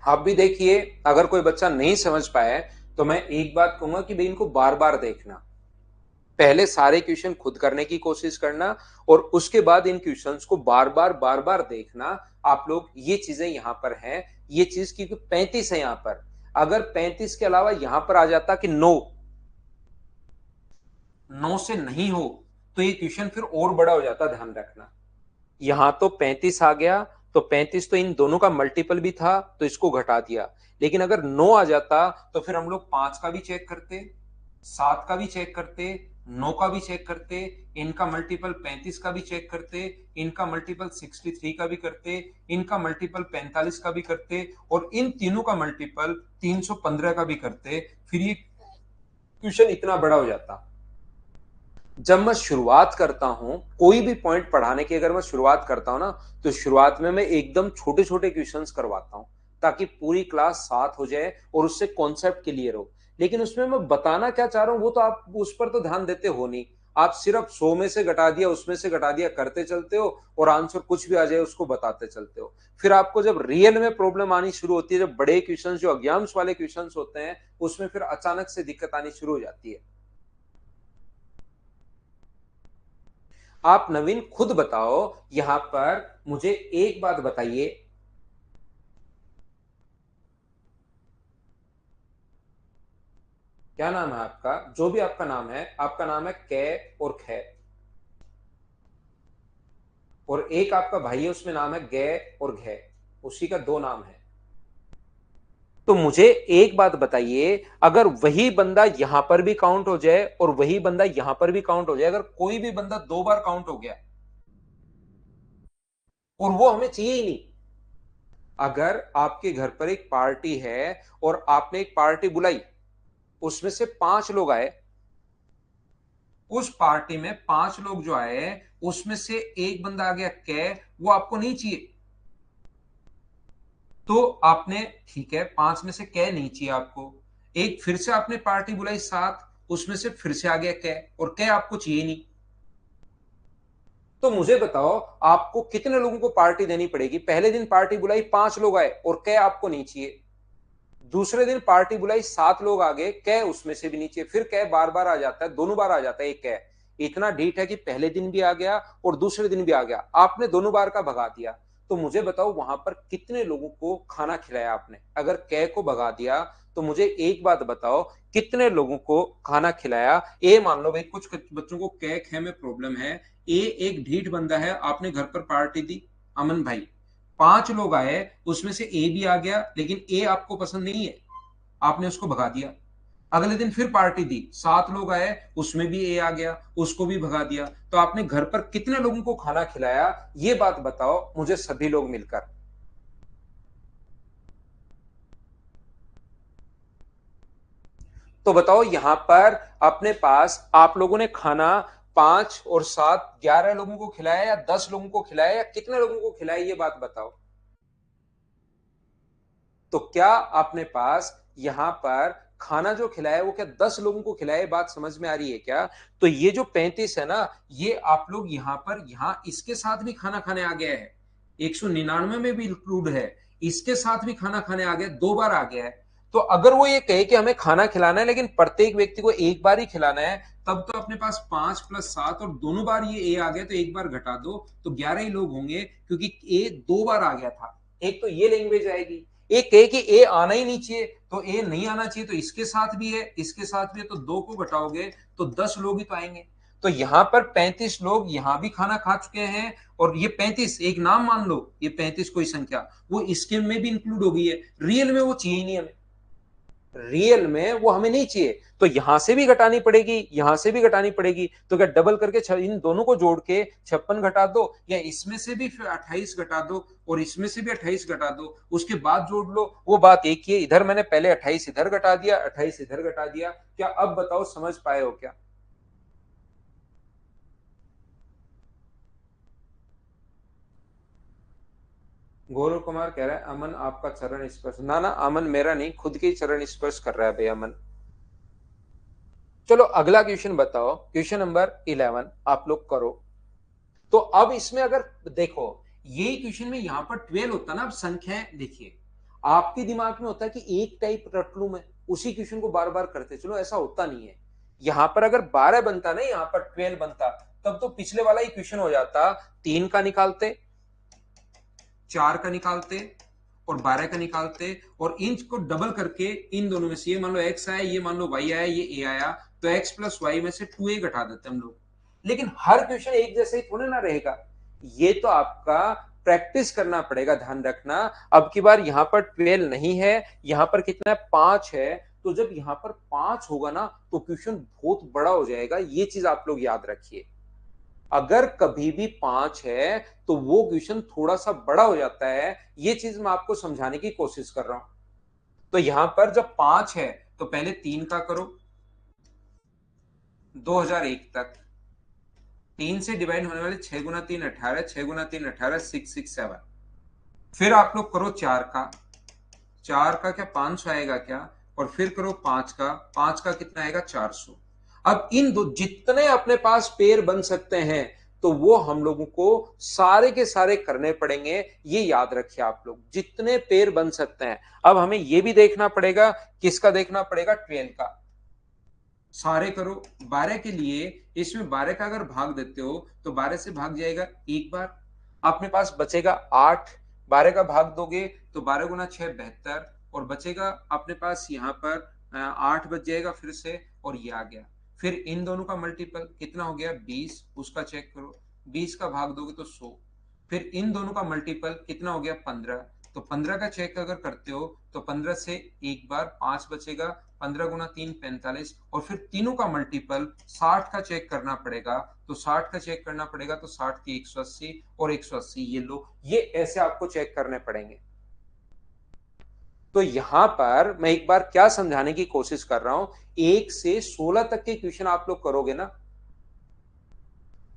S1: आप भी देखिए, अगर कोई बच्चा नहीं समझ पाए तो मैं एक बात कहूंगा कि भाई इनको बार बार देखना। पहले सारे क्वेश्चन खुद करने की कोशिश करना और उसके बाद इन क्वेश्चंस को बार बार देखना। आप लोग ये चीजें यहां पर हैं, ये चीज क्योंकि 35 है यहां पर, अगर 35 के अलावा यहां पर आ जाता कि 9 से नहीं हो तो ये क्वेश्चन फिर और बड़ा हो जाता, ध्यान रखना। यहां तो 35 आ गया, तो 35 तो इन दोनों का मल्टीपल भी था तो इसको घटा दिया। लेकिन अगर 9 आ जाता तो फिर हम लोग 5 का भी चेक करते, 7 का भी चेक करते, 9 का भी चेक करते, इनका मल्टीपल 35 का भी चेक करते, इनका मल्टीपल 63 का भी करते, इनका मल्टीपल 45 का भी करते और इन तीनों का मल्टीपल 315 का भी करते। फिर ये क्वेश्चन इतना बड़ा हो जाता। जब मैं शुरुआत करता हूं कोई भी पॉइंट पढ़ाने की, अगर मैं शुरुआत करता हूं ना, तो शुरुआत में मैं एकदम छोटे छोटे क्वेश्चंस करवाता हूं ताकि पूरी क्लास साथ हो जाए और उससे कॉन्सेप्ट क्लियर हो। लेकिन उसमें मैं बताना क्या चाह रहा हूं वो तो आप उस पर तो ध्यान देते हो नहीं। आप सिर्फ 100 में से घटा दिया, उसमें से घटा दिया करते चलते हो और आंसर कुछ भी आ जाए उसको बताते चलते हो। फिर आपको जब रियल में प्रॉब्लम आनी शुरू होती है, जब बड़े क्वेश्चंस जो अज्ञांश वाले क्वेश्चंस होते हैं, उसमें फिर अचानक से दिक्कत आनी शुरू हो जाती है। आप नवीन खुद बताओ, यहां पर मुझे एक बात बताइए, क्या नाम है आपका? जो भी आपका नाम है, आपका नाम है कै और खे, और एक आपका भाई है उसमें नाम है गे और घे, उसी का दो नाम है। तो मुझे एक बात बताइए, अगर वही बंदा यहां पर भी काउंट हो जाए और वही बंदा यहां पर भी काउंट हो जाए, अगर कोई भी बंदा दो बार काउंट हो गया और वो हमें चाहिए ही नहीं। अगर आपके घर पर एक पार्टी है और आपने एक पार्टी बुलाई, उसमें से 5 लोग आए, उस पार्टी में 5 लोग जो आए उसमें से एक बंदा आ गया कै, वो आपको नहीं चाहिए। तो आपने, ठीक है, 5 में से कै नहीं चाहिए आपको, एक फिर से आपने पार्टी बुलाई 7, उसमें से फिर से आ गया कै और कै आपको चाहिए नहीं। तो मुझे बताओ आपको कितने लोगों को पार्टी देनी पड़ेगी? पहले दिन पार्टी बुलाई 5 लोग आए और कै आपको नहीं चाहिए, दूसरे दिन पार्टी बुलाई 7 लोग आ गए, कै उसमें से भी नीचे, फिर कै बार बार आ जाता है, दोनों बार आ जाता है एक कै। इतना ढीठ है कि पहले दिन भी आ गया और दूसरे दिन भी आ गया, आपने दोनों बार का भगा दिया। तो मुझे बताओ वहां पर कितने लोगों को खाना खिलाया आपने। अगर कै को भगा दिया तो मुझे एक बात बताओ, कितने लोगों को खाना खिलाया। ए मान लो भाई कुछ बच्चों को कै खे में प्रॉब्लम है, ए एक ढीठ बंदा है, आपने घर पर पार्टी दी, अमन भाई 5 लोग आए, उसमें से ए भी आ गया, लेकिन ए आपको पसंद नहीं है, आपने उसको भगा दिया। अगले दिन फिर पार्टी दी, 7 लोग आए, उसमें भी ए आ गया, उसको भी भगा दिया। तो आपने घर पर कितने लोगों को खाना खिलाया, ये बात बताओ मुझे सभी लोग मिलकर। तो बताओ यहां पर अपने पास आप लोगों ने खाना 5 और 7 11 लोगों को खिलाया, या 10 लोगों को खिलाया, या कितने लोगों को खिलाया, ये बात बताओ। तो क्या आपने पास यहां पर खाना जो खिलाया वो क्या 10 लोगों को खिलाया, बात समझ में आ रही है क्या। तो ये जो 35 है ना, ये आप लोग यहां पर यहां इसके साथ भी खाना खाने आ गया है, 199 में भी इंक्लूड है, इसके साथ भी खाना खाने आ गया, 2 बार आ गया है। तो अगर वो ये कहे कि हमें खाना खिलाना है लेकिन प्रत्येक व्यक्ति को एक बार ही खिलाना है, तब तो अपने पास 5 + 7 और दोनों बार ये ए आ गया, तो एक बार घटा दो तो 11 ही लोग होंगे, क्योंकि ए 2 बार आ गया था। एक तो ये लैंग्वेज आएगी। एक कहे कि ए आना ही नहीं चाहिए, तो ए नहीं आना चाहिए, तो इसके साथ भी है, इसके साथ भी है, तो 2 को घटाओगे तो 10 लोग ही तो आएंगे। तो यहां पर 35 लोग यहां भी खाना खा चुके हैं, और ये 35 एक नाम मान लो, ये 35 कोई संख्या वो इसके में भी इंक्लूड हो गई है। रियल में वो चाहिए नहीं हमें, रियल में वो हमें नहीं चाहिए, तो यहां से भी घटानी पड़ेगी, यहां से भी घटानी पड़ेगी। तो क्या डबल करके इन दोनों को जोड़ के 56 घटा दो, या इसमें से भी फिर 28 घटा दो, और इसमें से भी 28 घटा दो, उसके बाद जोड़ लो। वो बात एक ही है, इधर मैंने पहले 28 इधर घटा दिया, 28 इधर घटा दिया। क्या अब बताओ समझ पाए हो क्या। गौरव कुमार कह रहा है अमन आपका चरण स्पर्श, ना ना अमन मेरा नहीं, खुद के ही चरण स्पर्श कर रहा है भाई अमन। चलो अगला क्वेश्चन बताओ, क्वेश्चन नंबर 11 आप लोग करो। तो अब इसमें अगर देखो, यही क्वेश्चन में यहां पर 12 होता ना, अब संख्याएं देखिए, आपके दिमाग में होता है कि एक टाइप रट लूं मैं, उसी क्वेश्चन को बार बार करते चलो, ऐसा होता नहीं है। यहां पर अगर 12 बनता ना, यहां पर 12 बनता, तब तो पिछले वाला ही क्वेश्चन हो जाता, 3 का निकालते, 4 का निकालते, और 12 का निकालते, और इंच को डबल करके इन दोनों में से, ये मान लो एक्स आया, ये मान लो वाई आया, ये ए आया, तो एक्स प्लस वाई में से 2a घटा देते हम लोग। लेकिन हर क्वेश्चन एक जैसे ही थोड़े ना रहेगा, ये तो आपका प्रैक्टिस करना पड़ेगा, ध्यान रखना। अब की बार यहां पर 12 नहीं है, यहां पर कितना है 5 है, तो जब यहां पर 5 होगा ना तो क्वेश्चन बहुत बड़ा हो जाएगा, ये चीज आप लोग याद रखिए। अगर कभी भी 5 है तो वो क्वेश्चन थोड़ा सा बड़ा हो जाता है, ये चीज मैं आपको समझाने की कोशिश कर रहा हूं। तो यहां पर जब 5 है तो पहले 3 का करो 2001 तक, 3 से डिवाइड होने वाले 6 गुना 3 18, 6 गुना 3 18, 667। फिर आप लोग करो 4 का, 4 का क्या 500 आएगा क्या, और फिर करो 5 का, 5 का कितना आएगा 400। अब इन दो जितने अपने पास पेयर बन सकते हैं, तो वो हम लोगों को सारे के सारे करने पड़ेंगे, ये याद रखिए आप लोग, जितने पेयर बन सकते हैं। अब हमें ये भी देखना पड़ेगा, किसका देखना पड़ेगा 12 का। सारे करो 12 के लिए, इसमें 12 का अगर भाग देते हो तो 12 से भाग जाएगा एक बार, अपने पास बचेगा 8, 12 का भाग दोगे तो 12 गुना 6 72, और बचेगा अपने पास यहाँ पर 8 बच जाएगा फिर से, और ये आ गया। फिर इन दोनों का मल्टीपल कितना हो गया 20, उसका चेक करो, 20 का भाग दोगे तो 100, फिर इन दोनों का मल्टीपल कितना हो गया 15, तो 15 का चेक अगर करते हो तो 15 से एक बार 5 बचेगा, 15 गुना 3 45, और फिर तीनों का मल्टीपल 60 का चेक करना पड़ेगा, तो 60 का चेक करना पड़ेगा, तो 60 की 180 और 180 ये लो, ये ऐसे आपको चेक करने पड़ेंगे। तो यहां पर मैं एक बार क्या समझाने की कोशिश कर रहा हूं, 1 से 16 तक के क्वेश्चन आप लोग करोगे ना,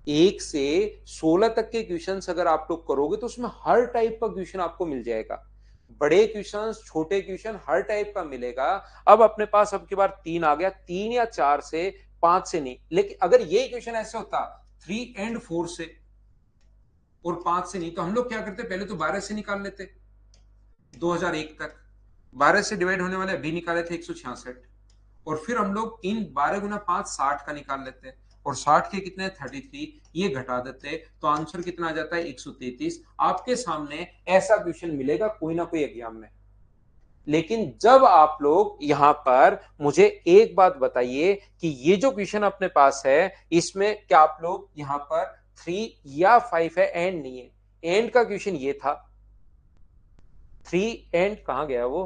S1: 1 से 16 तक के क्वेश्चन अगर आप लोग करोगे तो उसमें हर टाइप का क्वेश्चन आपको मिल जाएगा, बड़े क्वेश्चन छोटे क्वेश्चन हर टाइप का मिलेगा। अब अपने पास अब की बार 3 आ गया, 3 या 4 से, 5 से नहीं, लेकिन अगर ये क्वेश्चन ऐसे होता 3 एंड 4 से और 5 से नहीं, तो हम लोग क्या करते, पहले तो 12 से निकाल लेते 2001 तक, 12 से डिवाइड होने वाले अभी निकाले थे 166, और फिर हम लोग इन 12 गुना 5 60 का निकाल लेते हैं, और 60 के कितने 33, ये घटा देते तो आंसर कितना आ जाता है 133। आपके सामने ऐसा क्वेश्चन मिलेगा कोई ना कोई एग्जाम में। लेकिन जब आप लोग यहां पर मुझे एक बात बताइए कि ये जो क्वेश्चन अपने पास है इसमें क्या आप लोग यहां पर 3 या 5 है, एंड नहीं है। एंड का क्वेश्चन ये था, 3 एंड कहां गया वो,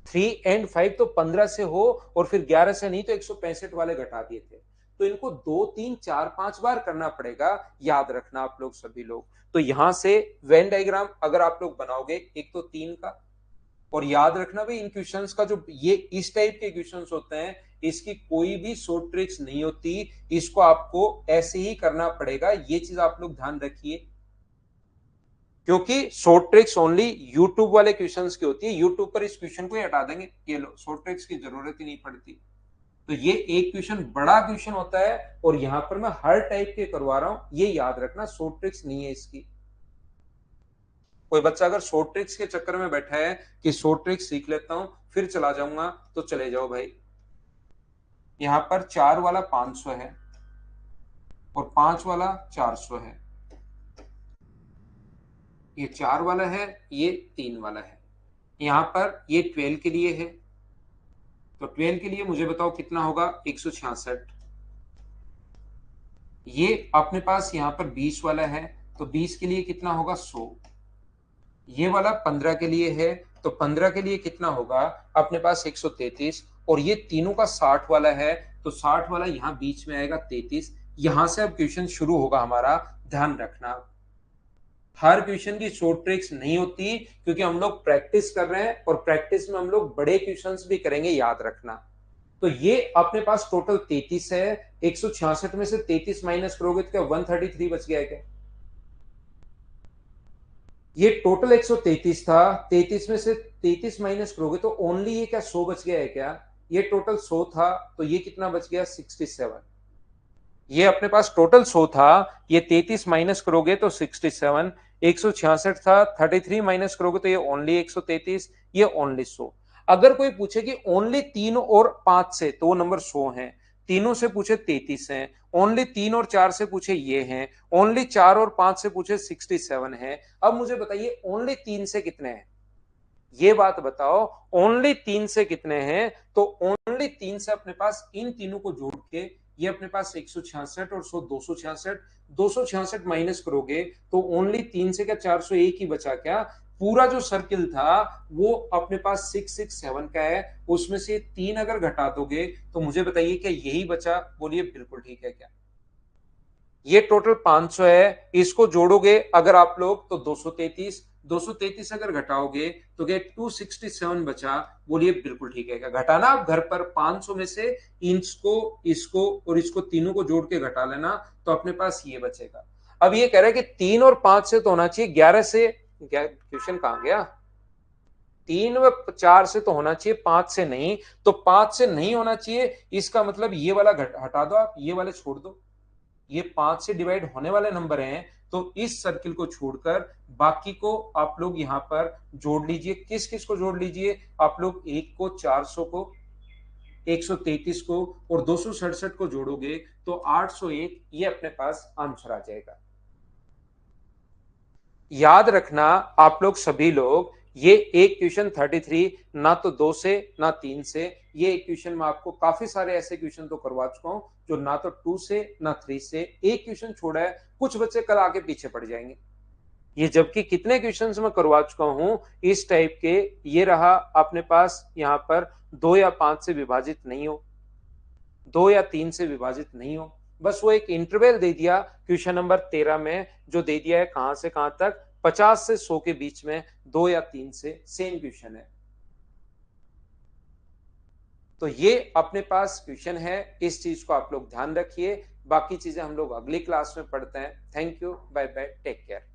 S1: 3 एंड 5 तो 15 से हो और फिर 11 से नहीं तो 165 वाले घटा दिए थे। तो इनको 2 3 4 5 बार करना पड़ेगा, याद रखना आप लोग सभी लोग। तो यहां से वेन डायग्राम अगर आप लोग बनाओगे एक तो 3 का, और याद रखना भाई इन क्वेश्चंस का जो ये इस टाइप के क्वेश्चंस होते हैं इसकी कोई भी शॉर्ट ट्रिक्स नहीं होती, इसको आपको ऐसे ही करना पड़ेगा, ये चीज आप लोग ध्यान रखिए। क्योंकि शॉर्ट ट्रिक्स ओनली यूट्यूब वाले क्वेश्चंस की होती है, यूट्यूब पर इस क्वेश्चन को ही हटा देंगे, ये लो शॉर्ट ट्रिक्स की जरूरत ही नहीं पड़ती। तो ये एक क्वेश्चन बड़ा क्वेश्चन होता है और यहां पर मैं हर टाइप के करवा रहा हूं, ये याद रखना शॉर्ट ट्रिक्स नहीं है इसकी। कोई बच्चा अगर शॉर्ट ट्रिक्स के चक्कर में बैठा है कि शॉर्ट ट्रिक्स सीख लेता हूं फिर चला जाऊंगा, तो चले जाओ भाई। यहां पर 4 वाला 500 है और 5 वाला 400 है, ये 4 वाला है, ये 3 वाला है। यहां पर ये 12 के लिए है, तो 12 के लिए मुझे बताओ कितना होगा 166। ये अपने पास यहां पर 20 वाला है, तो 20 के लिए कितना होगा 100। ये वाला 15 के लिए है, तो 15 के लिए कितना होगा अपने पास 133। और ये तीनों का 60 वाला है, तो 60 वाला यहां बीच में आएगा 33। यहां से अब क्वेश्चन शुरू होगा हमारा, ध्यान रखना। हर क्वेश्चन की शॉर्ट ट्रिक्स नहीं होती क्योंकि हम लोग प्रैक्टिस कर रहे हैं और प्रैक्टिस में हम लोग बड़े क्वेश्चंस भी करेंगे, याद रखना। तो ये अपने पास टोटल 33 है, 166 में से 33 माइनस करोगे तो क्या 133 बच गया है क्या? ये टोटल 133 था, 33 में से 33 माइनस करोगे तो ओनली ये क्या 100 बच गया है क्या? ये टोटल 100 था, तो ये कितना बच गया 67। ये अपने पास टोटल 100 था, ये 33 माइनस करोगे तो 67। 166 था, 33 माइनस करोगे तो ये ओनली 133, ये ओनली 100। अगर कोई पूछे कि ओनली 3 और 5 से, तो वो नंबर 100 है। तीनों से पूछे 33 है, ओनली 3 और 4 से पूछे ये हैं, ओनली 4 और 5 से पूछे 67 है। अब मुझे बताइए ओनली 3 से कितने हैं, ये बात बताओ। ओनली 3 से कितने हैं? तो ओनली 3 से अपने पास इन तीनों को जोड़ के ये अपने पास 166 और 100 266, 266 माइनस करोगे तो ओनली 3 से क्या 401 ही बचा क्या? पूरा जो सर्किल था वो अपने पास 667 का है, उसमें से 3 अगर घटा दोगे तो मुझे बताइए क्या यही बचा? बोलिए बिल्कुल ठीक है क्या? ये टोटल 500 है, इसको जोड़ोगे अगर आप लोग तो 233, 233 अगर घटाओगे तो क्या 267 बचा? बोलिए बिल्कुल ठीक है क्या? घटाना आप घर पर 500 में से इसको और इसको तीनों को जोड़ के घटा लेना, तो अपने पास ये बचेगा। अब ये कह रहा है कि 3 और 5 से तो होना चाहिए, 11 से क्वेश्चन कहां गया? 3 व 4 से तो होना चाहिए, 5 से नहीं। तो 5 से नहीं होना चाहिए, इसका मतलब ये वाला हटा दो आप, ये वाले छोड़ दो। ये 5 से डिवाइड होने वाले नंबर हैं, तो इस सर्किल को छोड़कर बाकी को आप लोग यहां पर जोड़ लीजिए। किस किस को जोड़ लीजिए आप लोग? 1 को, 400 को, 133 को और 267 को जोड़ोगे तो 801, ये अपने पास आंसर आ जाएगा। याद रखना आप लोग सभी लोग, ये एक क्वेश्चन 33 ना तो 2 से ना 3 से, ये एक क्वेश्चन में आपको काफी सारे ऐसे क्वेश्चन तो करवा चुका हूं जो ना तो 2 से ना 3 से, एक क्वेश्चन छोड़ा है। कुछ बच्चे कल आगे पीछे पड़ जाएंगे, ये जबकि कितने क्वेश्चंस में करवा चुका हूं इस टाइप के। ये रहा अपने पास यहां पर 2 या 5 से विभाजित नहीं हो, 2 या 3 से विभाजित नहीं हो, बस वो एक इंटरवल दे दिया क्वेश्चन नंबर 13 में, जो दे दिया है कहां से कहां तक 50 से 100 के बीच में, 2 या 3 से, सेम क्वेश्चन है। तो ये अपने पास क्वेश्चन है, इस चीज को आप लोग ध्यान रखिए। बाकी चीजें हम लोग अगली क्लास में पढ़ते हैं। Thank you, bye bye, take care.